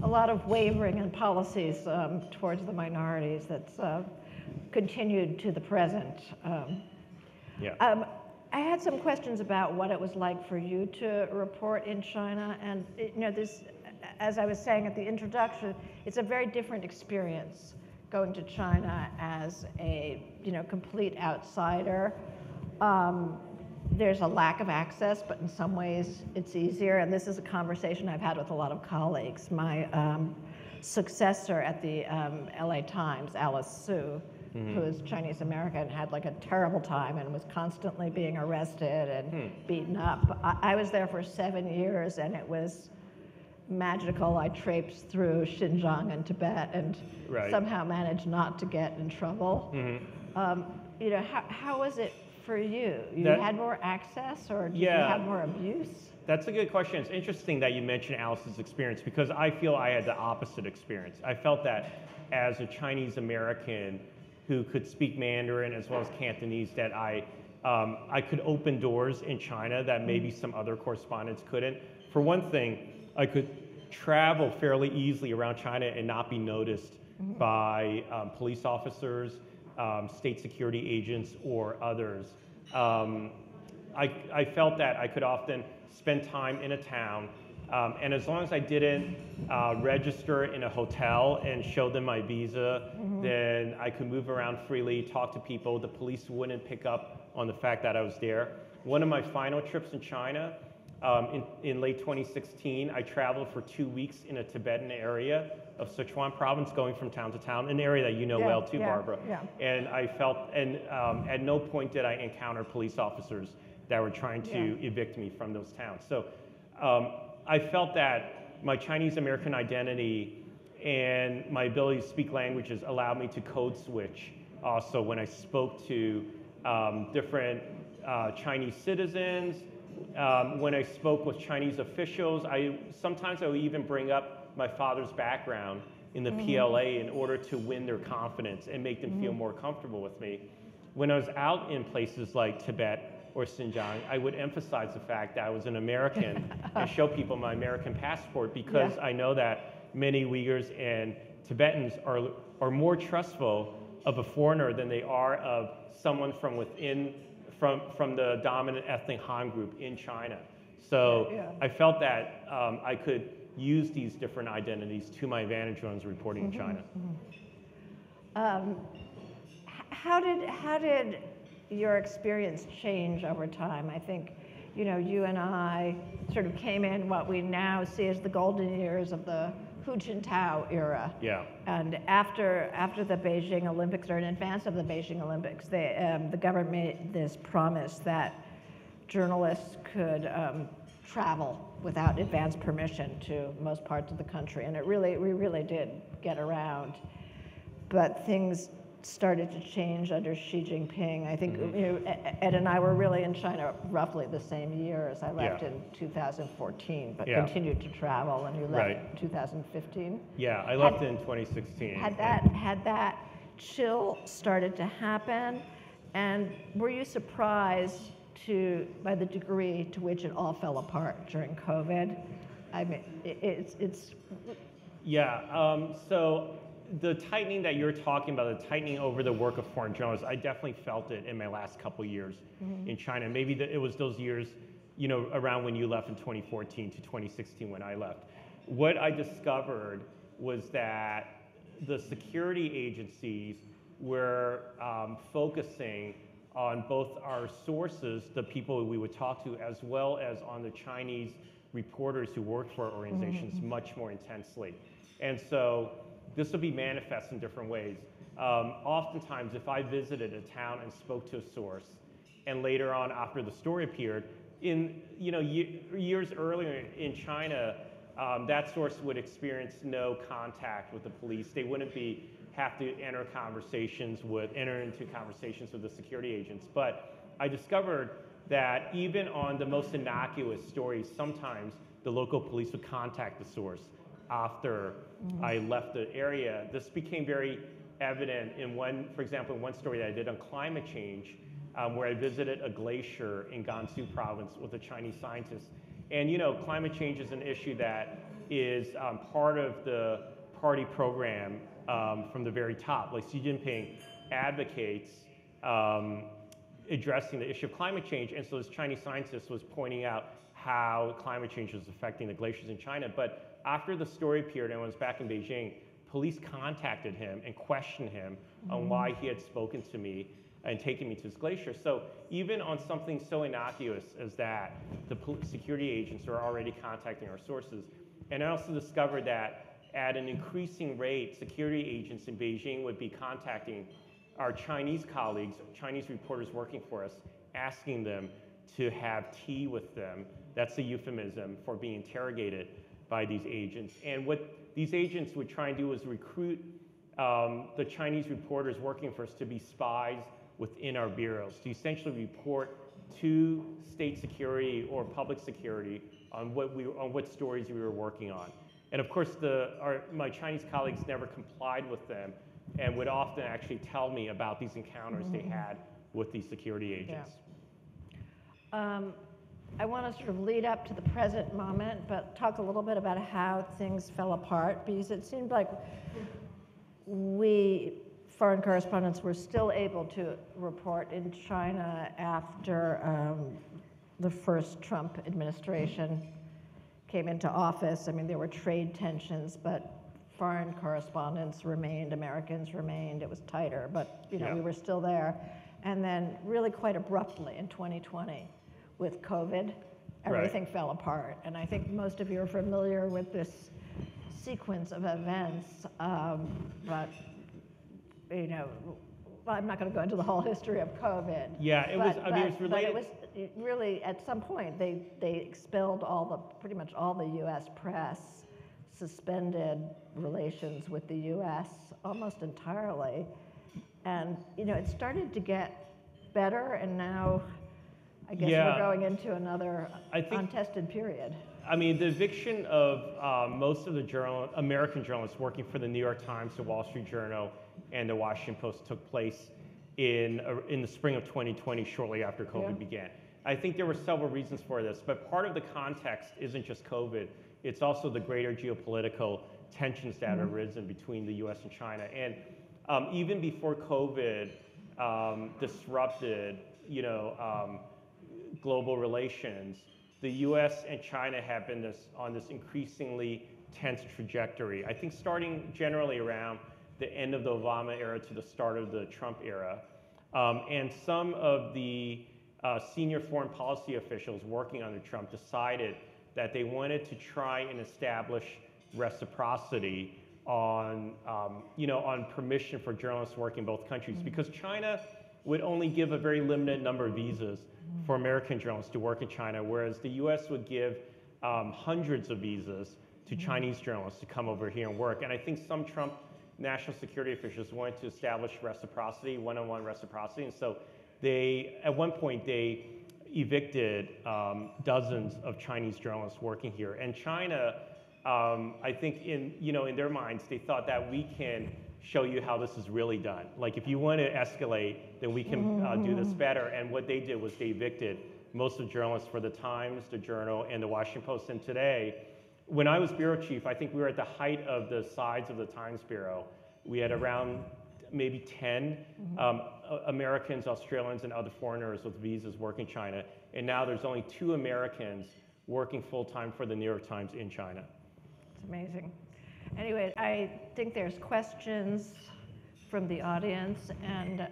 a lot of wavering in policies towards the minorities that's continued to the present. I had some questions about what it was like for you to report in China, and this, as I was saying at the introduction, it's a very different experience going to China as a complete outsider. There's a lack of access, but in some ways it's easier. And this is a conversation I've had with a lot of colleagues. My successor at the LA Times, Alice Su, who is Chinese American, had like a terrible time and was constantly being arrested and beaten up. I was there for 7 years, and it was magical. I traipsed through Xinjiang and Tibet and somehow managed not to get in trouble. How was it for you? You had more access, or did you have more abuse? That's a good question. It's interesting that you mentioned Alice's experience, because I feel I had the opposite experience. I felt that as a Chinese American who could speak Mandarin as well as Cantonese, that I could open doors in China that maybe some other correspondents couldn't. For one thing, I could travel fairly easily around China and not be noticed by police officers, state security agents, or others. I felt that I could often spend time in a town, and as long as I didn't register in a hotel and show them my visa, then I could move around freely, talk to people. The police wouldn't pick up on the fact that I was there. One of my final trips in China, in late 2016, I traveled for 2 weeks in a Tibetan area of Sichuan province, going from town to town, an area that you know well too, Barbara. And I felt, and at no point did I encounter police officers that were trying to evict me from those towns. So I felt that my Chinese American identity and my ability to speak languages allowed me to code switch also when I spoke to different Chinese citizens. When I spoke with Chinese officials, sometimes I would even bring up my father's background in the PLA in order to win their confidence and make them feel more comfortable with me. When I was out in places like Tibet or Xinjiang, I would emphasize the fact that I was an American and show people my American passport, because I know that many Uyghurs and Tibetans are more trustful of a foreigner than they are of someone from within, from the dominant ethnic Han group in China. So I felt that I could use these different identities to my advantage when I was reporting in China. How did your experience change over time? I think, you and I sort of came in what we now see as the golden years of the Hu Jintao era. And after the Beijing Olympics, or in advance of the Beijing Olympics, the government made this promise that journalists could travel without advance permission to most parts of the country, and we really did get around. But things started to change under Xi Jinping. I think Ed and I were really in China roughly the same year as I left in 2014, but continued to travel, and you left in 2015. Yeah, I left in 2016. Had that chill started to happen, and were you surprised by the degree to which it all fell apart during COVID? I mean, it's. Yeah, so the tightening that you're talking about, the tightening over the work of foreign journalists, I definitely felt it in my last couple of years in China. Maybe it was those years, around when you left in 2014 to 2016 when I left. What I discovered was that the security agencies were focusing on both our sources, the people we would talk to, as well as on the Chinese reporters who worked for our organizations much more intensely. And so this will be manifest in different ways. Oftentimes, if I visited a town and spoke to a source, and later on after the story appeared, years earlier in China, that source would experience no contact with the police. They wouldn't have to enter into conversations with the security agents. But I discovered that even on the most innocuous stories, sometimes the local police would contact the source after I left the area. This became very evident for example, in one story that I did on climate change, where I visited a glacier in Gansu province with a Chinese scientist. And climate change is an issue that is part of the party program from the very top. Like Xi Jinping advocates addressing the issue of climate change, and so this Chinese scientist was pointing out how climate change was affecting the glaciers in China. But after the story appeared and I was back in Beijing, police contacted him and questioned him on why he had spoken to me and taken me to this glacier. So even on something so innocuous as that, the security agents are already contacting our sources. And I also discovered that at an increasing rate, security agents in Beijing would be contacting our Chinese colleagues, Chinese reporters working for us, asking them to have tea with them. That's a euphemism for being interrogated by these agents. And what these agents would try and do is recruit the Chinese reporters working for us to be spies within our bureaus, to essentially report to state security or public security on what stories we were working on. And of course, my Chinese colleagues never complied with them and would often actually tell me about these encounters they had with these security agents. Yeah. I want to sort of lead up to the present moment, but talk a little bit about how things fell apart, because it seemed like we, foreign correspondents, were still able to report in China after the first Trump administration came into office. I mean, there were trade tensions, but foreign correspondents remained, Americans remained. It was tighter, but we were still there. And then really quite abruptly in 2020, with COVID, everything fell apart. And I think most of you are familiar with this sequence of events, but I'm not going to go into the whole history of COVID. Yeah, it was related. But it was really, at some point, they expelled pretty much all the U.S. press, suspended relations with the U.S. almost entirely. And, it started to get better, and now I guess we're going into another untested period. I mean, the eviction of most of the American journalists working for the New York Times, the Wall Street Journal, and the Washington Post took place in the spring of 2020, shortly after COVID began. I think there were several reasons for this, but part of the context isn't just COVID. It's also the greater geopolitical tensions that have arisen between the U.S. and China. And even before COVID disrupted, global relations, the U.S. and China have been on this increasingly tense trajectory. I think starting generally around the end of the Obama era to the start of the Trump era. And some of the senior foreign policy officials working under Trump decided that they wanted to try and establish reciprocity on permission for journalists working in both countries, because China would only give a very limited number of visas for American journalists to work in China, whereas the U.S. would give hundreds of visas to Chinese journalists to come over here and work. And I think some Trump national security officials wanted to establish reciprocity, one-on-one reciprocity, and so they, at one point, they evicted dozens of Chinese journalists working here. And China, I think in their minds, they thought that we can show you how this is really done. Like if you want to escalate, then we can do this better. And what they did was they evicted most of the journalists for the Times, the Journal, and the Washington Post. And today, when I was bureau chief, I think we were at the height of the size of the Times Bureau. We had around maybe 10 Americans, Australians, and other foreigners with visas working in China. And now there's only 2 Americans working full-time for the New York Times in China. It's amazing. Anyway, I think there's questions from the audience, and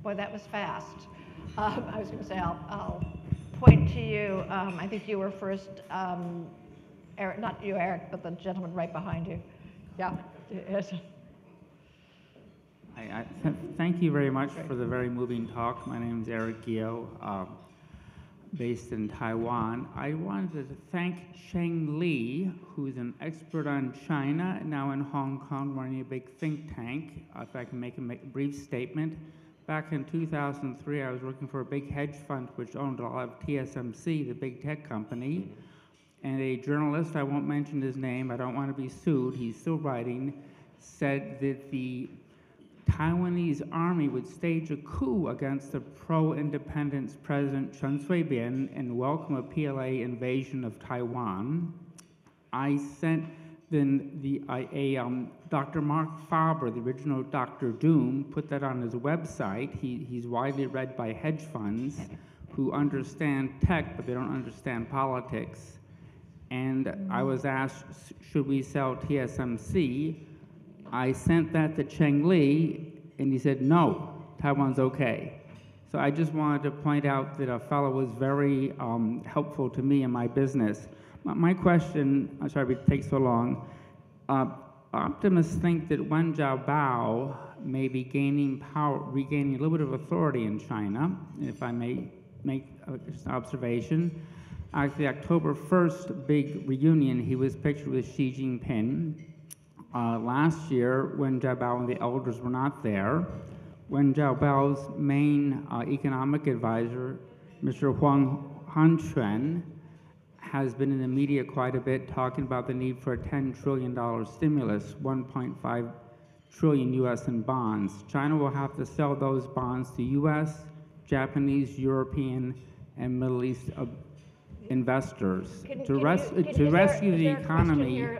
boy, that was fast. I was going to say, I'll point to you. I think you were first, Eric, not you, Eric, but the gentleman right behind you. Yeah. Yes. Thank you very much for the very moving talk. My name is Eric Gio, based in Taiwan. I wanted to thank Cheng Li, who's an expert on China, now in Hong Kong running a big think tank. If I can make a brief statement. Back in 2003, I was working for a big hedge fund which owned a lot of TSMC, the big tech company. And a journalist, I won't mention his name, I don't want to be sued, he's still writing, said that the Taiwanese army would stage a coup against the pro-independence President Chen Shui-bian and welcome a PLA invasion of Taiwan. I sent then Dr. Mark Faber, the original Dr. Doom, put that on his website. He's widely read by hedge funds who understand tech, but they don't understand politics. And I was asked, should we sell TSMC? I sent that to Cheng Li, and he said, no, Taiwan's okay. So I just wanted to point out that a fellow was very helpful to me in my business. My question, I'm sorry it takes so long, optimists think that Wen Jiabao may be gaining power, regaining a little bit of authority in China, if I may make just an observation. At the October 1st big reunion, he was pictured with Xi Jinping. Last year, Wen Jiabao and the elders were not there. Wen Jiabao's main economic advisor, Mr. Huang Hanquan, has been in the media quite a bit talking about the need for a $10 trillion stimulus, 1.5 trillion US in bonds. China will have to sell those bonds to US, Japanese, European, and Middle East investors. To rescue the economy.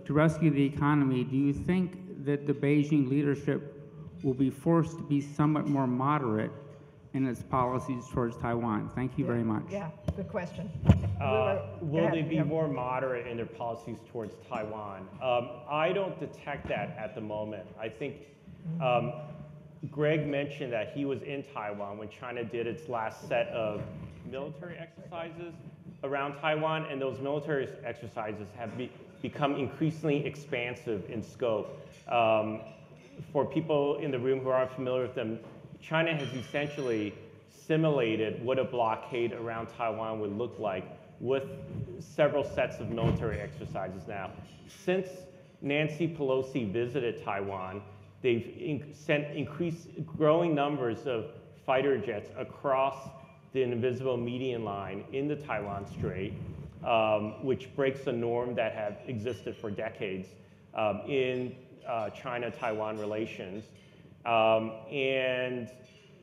To rescue the economy, do you think that the Beijing leadership will be forced to be somewhat more moderate in its policies towards Taiwan? Thank you very much. Yeah, good question. Will they be more moderate in their policies towards Taiwan? I don't detect that at the moment. I think Greg mentioned that he was in Taiwan when China did its last set of military exercises around Taiwan, and those military exercises have become increasingly expansive in scope. For people in the room who aren't familiar with them, China has essentially simulated what a blockade around Taiwan would look like with several sets of military exercises now. Since Nancy Pelosi visited Taiwan, they've sent growing numbers of fighter jets across the invisible median line in the Taiwan Strait, which breaks a norm that had existed for decades in China-Taiwan relations. And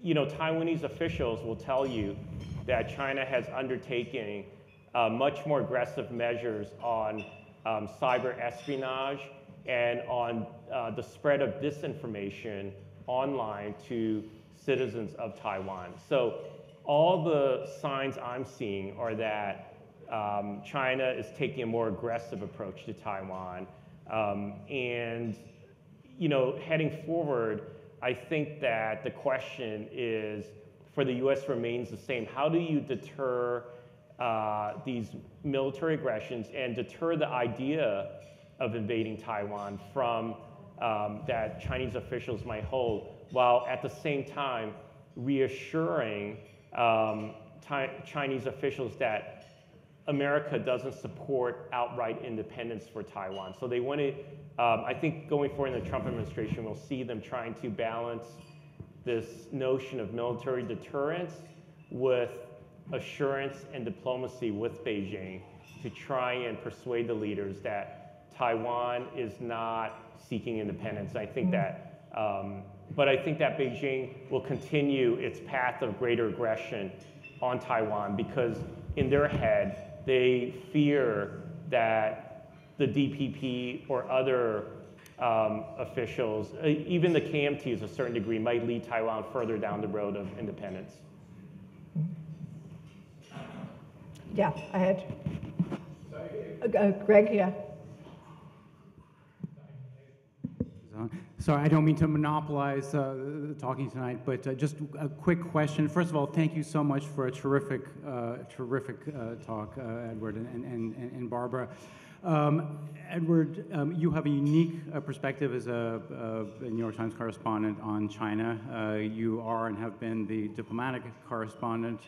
Taiwanese officials will tell you that China has undertaken much more aggressive measures on cyber espionage and on the spread of disinformation online to citizens of Taiwan. So all the signs I'm seeing are that China is taking a more aggressive approach to Taiwan. And heading forward, I think that the question is, for the US remains the same. How do you deter these military aggressions and deter the idea of invading Taiwan from that Chinese officials might hold, while at the same time reassuring Chinese officials that America doesn't support outright independence for Taiwan. So they want to, I think going forward in the Trump administration, we'll see them trying to balance this notion of military deterrence with assurance and diplomacy with Beijing to try and persuade the leaders that Taiwan is not seeking independence. I think that, but I think that Beijing will continue its path of greater aggression on Taiwan because in their head, they fear that the DPP or other officials, even the KMT to a certain degree, might lead Taiwan further down the road of independence. Yeah, I had Greg, yeah. Sorry, I don't mean to monopolize talking tonight, but just a quick question. First of all, thank you so much for a terrific talk, Edward and Barbara. Edward, you have a unique perspective as a New York Times correspondent on China. You are and have been the diplomatic correspondent,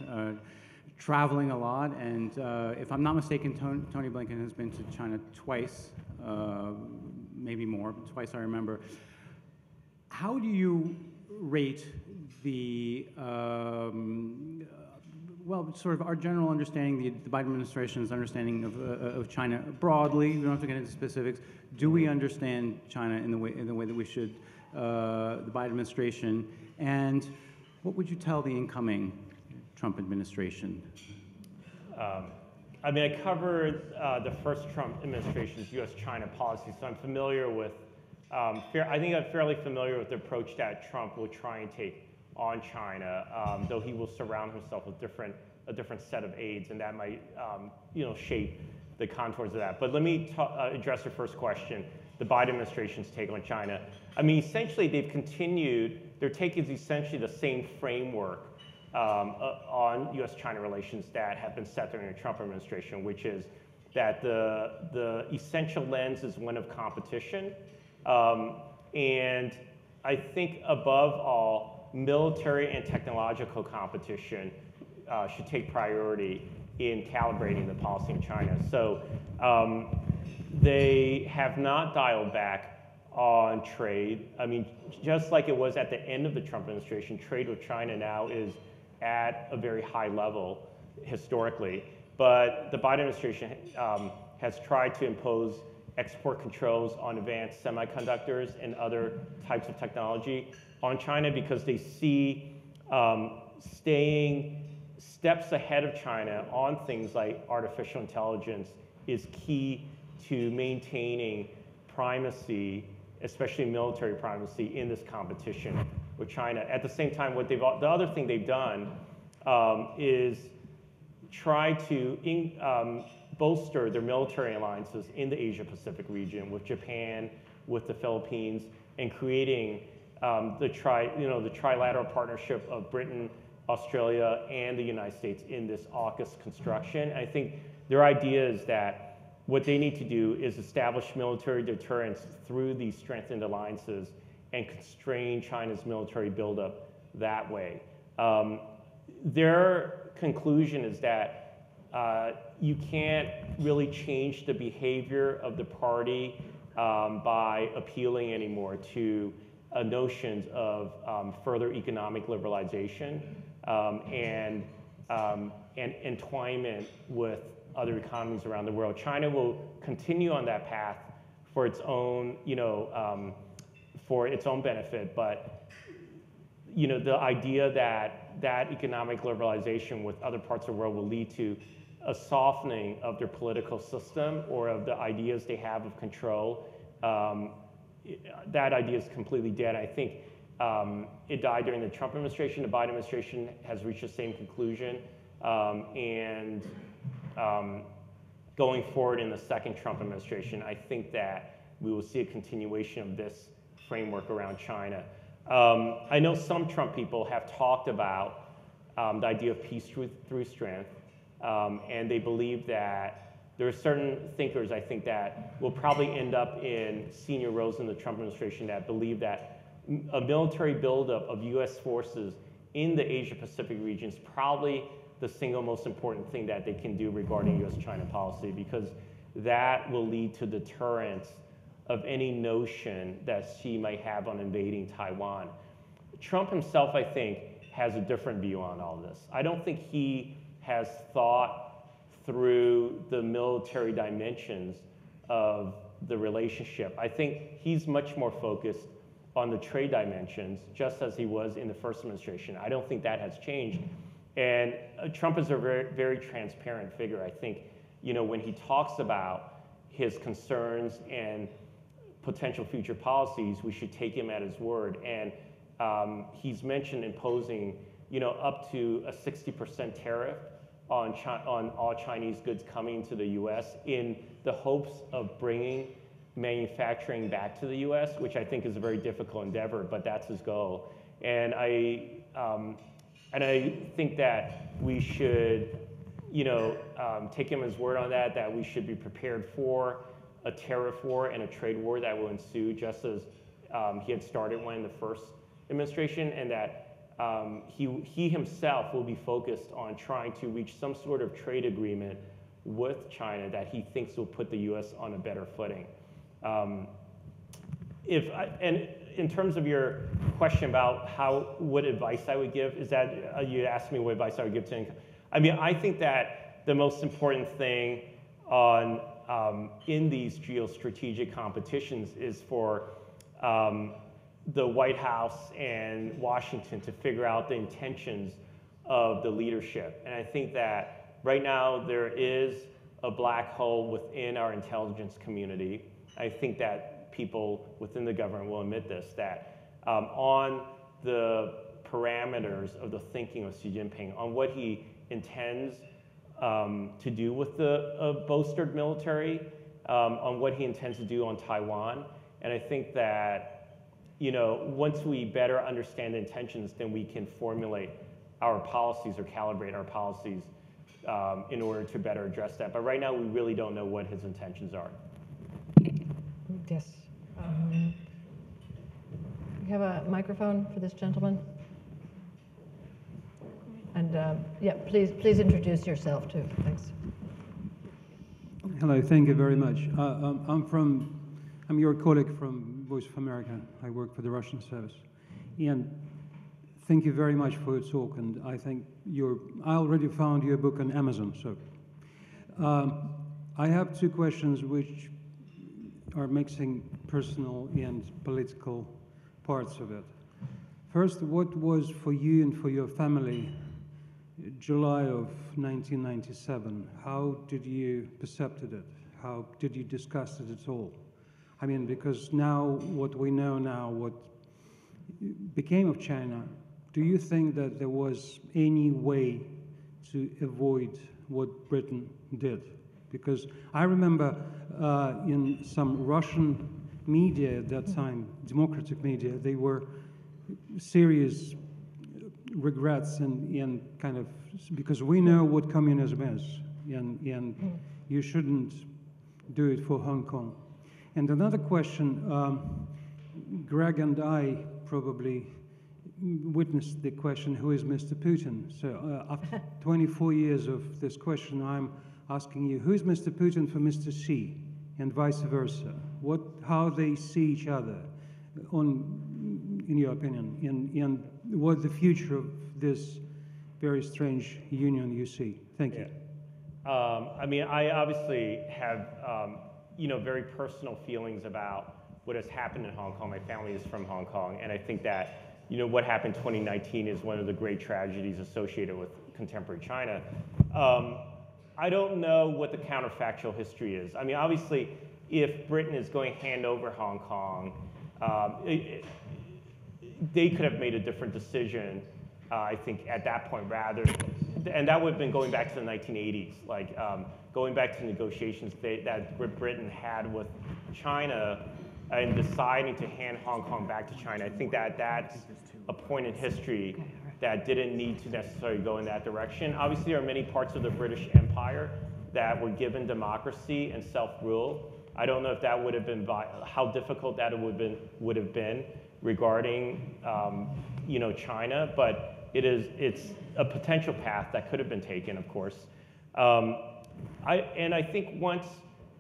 traveling a lot, and if I'm not mistaken, Tony Blinken has been to China twice, maybe more, but twice I remember. How do you rate the, well, sort of our general understanding, the Biden administration's understanding of China broadly? We don't have to get into specifics. Do we understand China in the way that we should, the Biden administration? And what would you tell the incoming Trump administration? I mean, I covered the first Trump administration's U.S.-China policy, so I'm familiar with, I think I'm fairly familiar with the approach that Trump will try and take on China, though he will surround himself with a different set of aides, and that might, shape the contours of that. But let me address your first question, the Biden administration's take on China. I mean, essentially, their take is essentially the same framework on U.S.-China relations that have been set during the Trump administration, which is that the essential lens is one of competition. And I think above all, military and technological competition should take priority in calibrating the policy in China. So they have not dialed back on trade. I mean, just like it was at the end of the Trump administration, trade with China now is at a very high level historically. But the Biden administration has tried to impose export controls on advanced semiconductors and other types of technology on China because they see staying steps ahead of China on things like artificial intelligence is key to maintaining primacy, especially military primacy, in this competition with China. At the same time, the other thing they've done is try to bolster their military alliances in the Asia-Pacific region with Japan, with the Philippines, and creating the trilateral partnership of Britain, Australia, and the United States in this AUKUS construction. I think their idea is that what they need to do is establish military deterrence through these strengthened alliances and constrain China's military buildup that way. Their conclusion is that you can't really change the behavior of the party by appealing anymore to notions of further economic liberalization and entwinement with other economies around the world. China will continue on that path for its own, benefit, but the idea that economic liberalization with other parts of the world will lead to a softening of their political system or of the ideas they have of control, that idea is completely dead. I think it died during the Trump administration. The Biden administration has reached the same conclusion. And going forward in the second Trump administration, I think that we will see a continuation of this framework around China. I know some Trump people have talked about the idea of peace through strength, and they believe that there are certain thinkers, I think, that will probably end up in senior roles in the Trump administration that believe that a military buildup of U.S. forces in the Asia-Pacific region is probably the single most important thing that they can do regarding U.S.-China policy, because that will lead to deterrence of any notion that Xi might have on invading Taiwan. Trump himself, I think, has a different view on all this. I don't think he has thought through the military dimensions of the relationship. I think he's much more focused on the trade dimensions, just as he was in the first administration. I don't think that has changed. And Trump is a very, very transparent figure. I think, when he talks about his concerns and potential future policies, we should take him at his word. And he's mentioned imposing, up to a 60% tariff on all Chinese goods coming to the U.S. in the hopes of bringing manufacturing back to the U.S., which I think is a very difficult endeavor, but that's his goal. And I think that we should, take him as word on that we should be prepared for a tariff war and a trade war that will ensue, just as he had started one in the first administration, and that he himself will be focused on trying to reach some sort of trade agreement with China that he thinks will put the U.S. on a better footing. And in terms of your question about what advice I would give, is that you asked me what advice I would give to? I mean, I think that the most important thing in these geostrategic competitions is for the White House and Washington to figure out the intentions of the leadership. And I think that right now there is a black hole within our intelligence community. I think that people within the government will admit this, that on the parameters of the thinking of Xi Jinping, on what he intends to do with the bolstered military, on what he intends to do on Taiwan. And I think that, once we better understand the intentions, then we can formulate our policies or calibrate our policies in order to better address that. But right now, we really don't know what his intentions are. Yes. We have a microphone for this gentleman. And yeah, please introduce yourself too. Thanks. Hello, thank you very much. I'm your colleague from Voice of America. I work for the Russian service. And thank you very much for your talk. And I think I already found your book on Amazon. So I have two questions which are mixing personal and political parts of it. First, what was for you and for your family July of 1997? How did you perceive it? How did you discuss it at all? I mean, because now what we know now, what became of China, do you think that there was any way to avoid what Britain did? Because I remember in some Russian media at that time, democratic media, they were serious regrets and kind of, because we know what communism is, and you shouldn't do it for Hong Kong. And another question, Greg and I probably witnessed the question, who is Mr. Putin? So after 24 years of this question, I'm asking you, who is Mr. Putin for Mr. Xi, and vice versa? How they see each other, in your opinion, and what the future of this very strange union you see? Thank you. I mean, I obviously have very personal feelings about what has happened in Hong Kong. My family is from Hong Kong, and I think that what happened in 2019 is one of the great tragedies associated with contemporary China. I don't know what the counterfactual history is. I mean, obviously, if Britain is going to hand over Hong Kong, they could have made a different decision, I think, at that point rather, and that would have been going back to the 1980s, like going back to negotiations that Britain had with China and deciding to hand Hong Kong back to China. I think that that's a point in history that didn't need to necessarily go in that direction. Obviously, there are many parts of the British Empire that were given democracy and self-rule. I don't know if that would have been, how difficult that would have been regarding, China. But it's a potential path that could have been taken, of course. I think once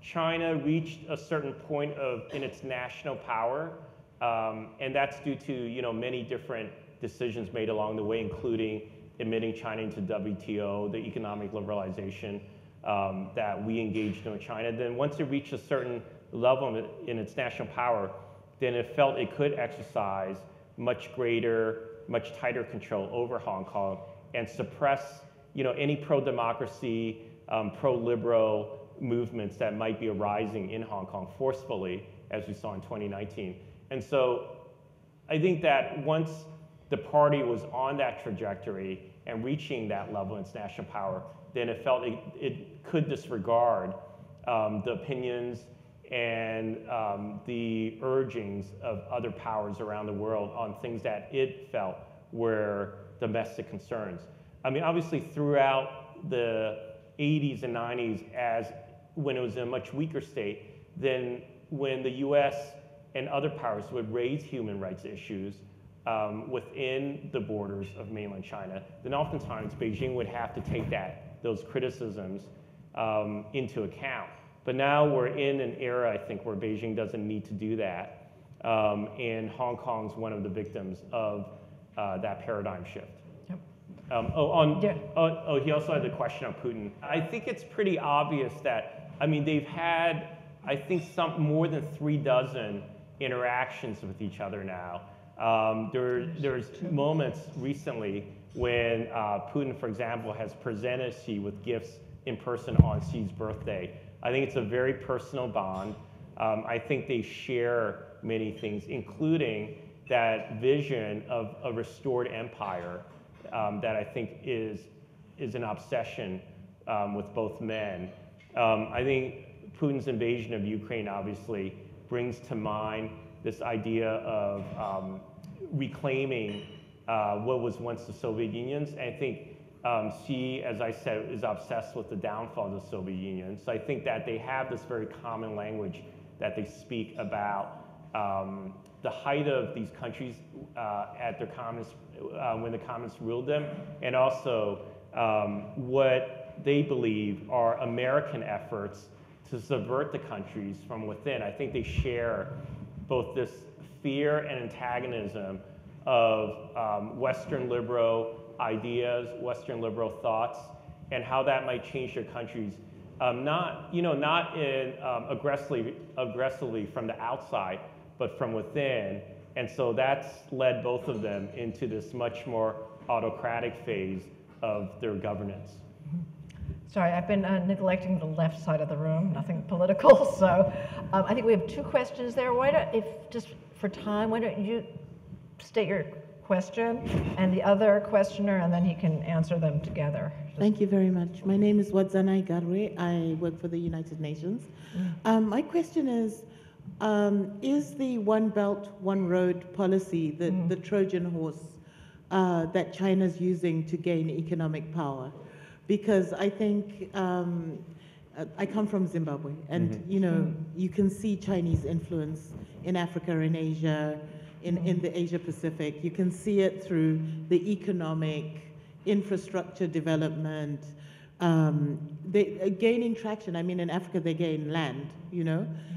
China reached a certain point in its national power, and that's due to many different decisions made along the way, including admitting China into WTO, the economic liberalization that we engaged in with China. Then once it reached a certain level in its national power, then it felt it could exercise much greater, much tighter control over Hong Kong and suppress any pro-democracy, pro-liberal movements that might be arising in Hong Kong forcefully, as we saw in 2019. And so I think that once the party was on that trajectory and reaching that level in its national power, then it felt it could disregard the opinions and the urgings of other powers around the world on things that it felt were domestic concerns. I mean, obviously throughout the 80s and 90s, when it was in a much weaker state, then when the US and other powers would raise human rights issues within the borders of mainland China, then oftentimes Beijing would have to take those criticisms into account. But now we're in an era, I think, where Beijing doesn't need to do that, and Hong Kong's one of the victims of that paradigm shift. Yep. He also had the question on Putin. I think it's pretty obvious that, I mean, they've had, I think, more than 36 interactions with each other now. There's moments recently when Putin, for example, has presented Xi with gifts in person on Xi's birthday. I think it's a very personal bond. I think they share many things, including that vision of a restored empire that I think is an obsession with both men. I think Putin's invasion of Ukraine obviously brings to mind this idea of reclaiming what was once the Soviet Union. And I think Xi, as I said, is obsessed with the downfall of the Soviet Union. So I think that they have this very common language that they speak about the height of these countries at their communist, when the communists ruled them, and also what they believe are American efforts to subvert the countries from within. I think they share both this fear and antagonism of Western liberal ideas, Western liberal thoughts, and how that might change their countries, not in aggressively from the outside, but from within. And so that's led both of them into this much more autocratic phase of their governance. Sorry, I've been neglecting the left side of the room, nothing political. So I think we have 2 questions there. Just for time, why don't you state your question and the other questioner, and then he can answer them together. Thank you very much. My name is Wadzanai Garwe. I work for the United Nations. My question is the One Belt, One Road policy the Trojan horse that China's using to gain economic power? Because I think, I come from Zimbabwe, and you can see Chinese influence in Africa and Asia, in the Asia Pacific. You can see it through the economic infrastructure development. They're gaining traction. I mean, in Africa, they gain land,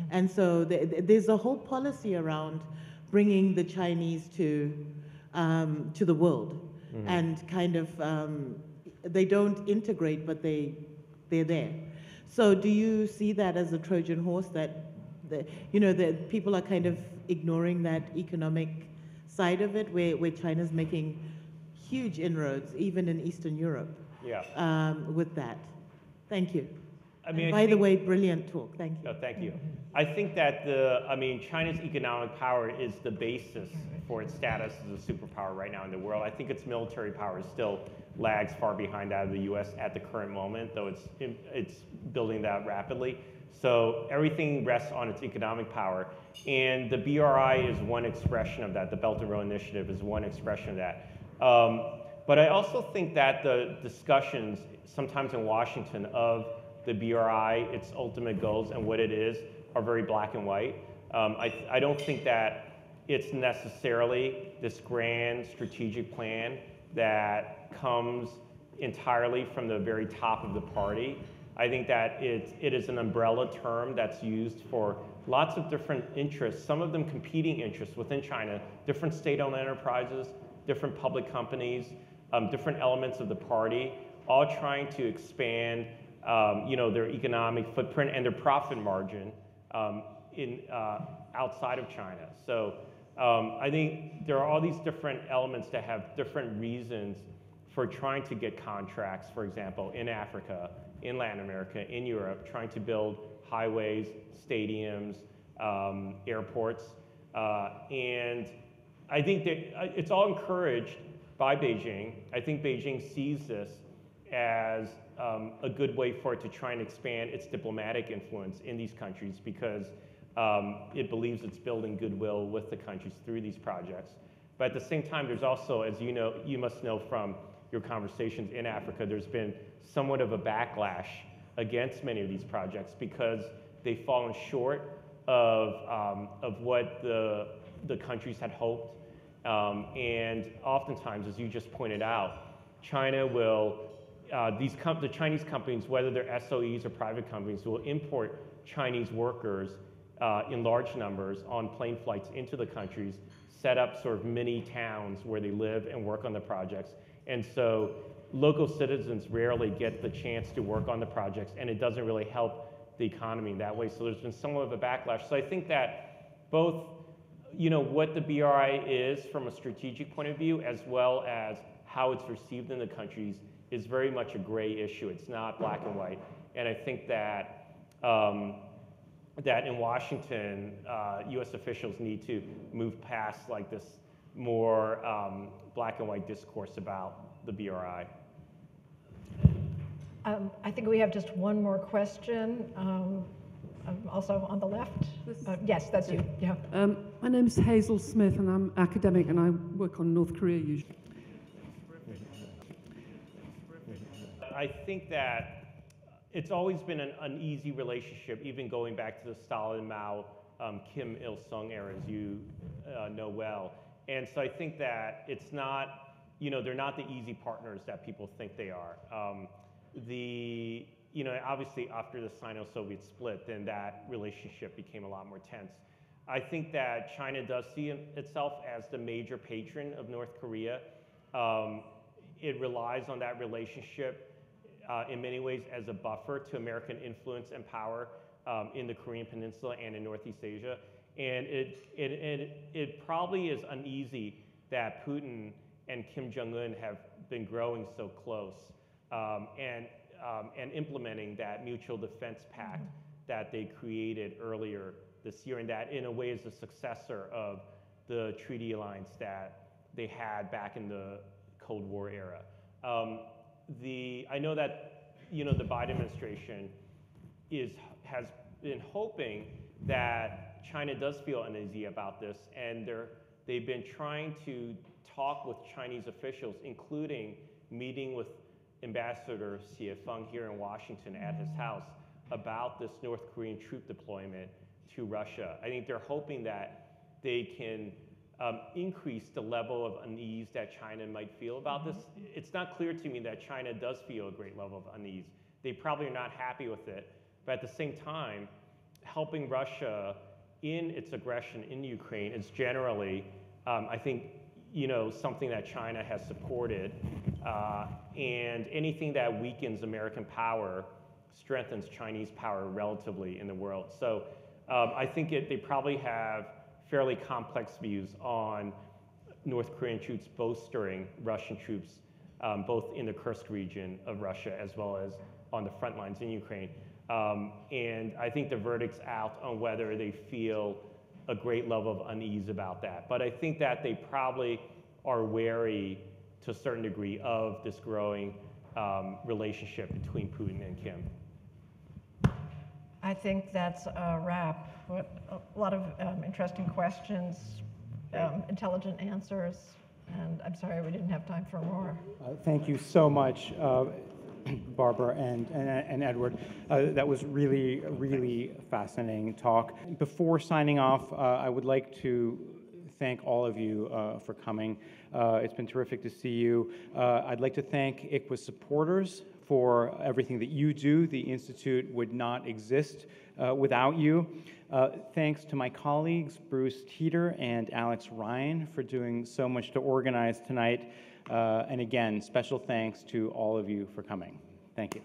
and so there's a whole policy around bringing the Chinese to the world, and kind of, they don't integrate, but they're there. So do you see that as a Trojan horse, that that people are kind of ignoring that economic side of it, where China's making huge inroads, even in Eastern Europe, with that? Thank you. I mean, by the way, brilliant talk. Thank you. No, thank you. I think that China's economic power is the basis for its status as a superpower right now in the world. I think its military power still lags far behind that of the U.S. at the current moment, though it's building that rapidly. So everything rests on its economic power, and the BRI is one expression of that. The Belt and Road Initiative is one expression of that. But I also think that the discussions sometimes in Washington of the BRI, its ultimate goals and what it is, are very black and white. I don't think that it's necessarily this grand strategic plan that comes entirely from the very top of the party. I think that it is an umbrella term that's used for lots of different interests, some of them competing interests within China, different state-owned enterprises, different public companies, different elements of the party, all trying to expand their economic footprint and their profit margin outside of China. So I think there are all these different elements that have different reasons for trying to get contracts, for example, in Africa, in Latin America, in Europe, trying to build highways, stadiums, airports. And I think that it's all encouraged by Beijing. I think Beijing sees this as a good way for it to try and expand its diplomatic influence in these countries because it believes it's building goodwill with the countries through these projects. But at the same time, there's also, as you know, you must know from your conversations in Africa, there's been somewhat of a backlash against many of these projects because they've fallen short of what the countries had hoped. And oftentimes, as you just pointed out, China will, the Chinese companies, whether they're SOEs or private companies, will import Chinese workers in large numbers on plane flights into the countries, set up sort of mini towns where they live and work on the projects. And so local citizens rarely get the chance to work on the projects, and it doesn't really help the economy in that way. So there's been somewhat of a backlash. So I think that both, what the BRI is from a strategic point of view, as well as how it's received in the countries, is very much a gray issue. It's not black and white. And I think that that in Washington, U.S. officials need to move past like this more black and white discourse about the BRI. I think we have just one more question. Also on the left. Yes, that's you. Yeah. My name's Hazel Smith, and I'm academic, and I work on North Korea usually. I think that it's always been an uneasy relationship, even going back to the Stalin, Mao, Kim Il-sung era, as you know well. And so I think that it's not, they're not the easy partners that people think they are. Obviously after the Sino-Soviet split, then that relationship became a lot more tense. I think that China does see itself as the major patron of North Korea. It relies on that relationship in many ways as a buffer to American influence and power in the Korean Peninsula and in Northeast Asia. And it probably is uneasy that Putin and Kim Jong-un have been growing so close and implementing that mutual defense pact that they created earlier this year, and that in a way is the successor of the treaty alliance that they had back in the Cold War era. I know that the Biden administration has been hoping that China does feel uneasy about this, and they've been trying to talk with Chinese officials, including meeting with Ambassador Xie Feng here in Washington at his house about this North Korean troop deployment to Russia. I think they're hoping that they can increase the level of unease that China might feel about this. It's not clear to me that China does feel a great level of unease. They probably are not happy with it, but at the same time, helping Russia in its aggression in Ukraine is generally, I think, something that China has supported, and anything that weakens American power strengthens Chinese power relatively in the world. So I think they probably have fairly complex views on North Korean troops bolstering Russian troops, both in the Kursk region of Russia as well as on the front lines in Ukraine. And I think the verdict's out on whether they feel a great level of unease about that. But I think that they probably are wary to a certain degree of this growing relationship between Putin and Kim. I think that's a wrap. A lot of interesting questions, intelligent answers, and I'm sorry we didn't have time for more. Thank you so much, Barbara and Edward. That was really fascinating talk. Before signing off, I would like to thank all of you for coming. It's been terrific to see you. I'd like to thank ICWA supporters for everything that you do. The Institute would not exist without you. Thanks to my colleagues, Bruce Teeter and Alex Ryan, for doing so much to organize tonight. And again, special thanks to all of you for coming. Thank you.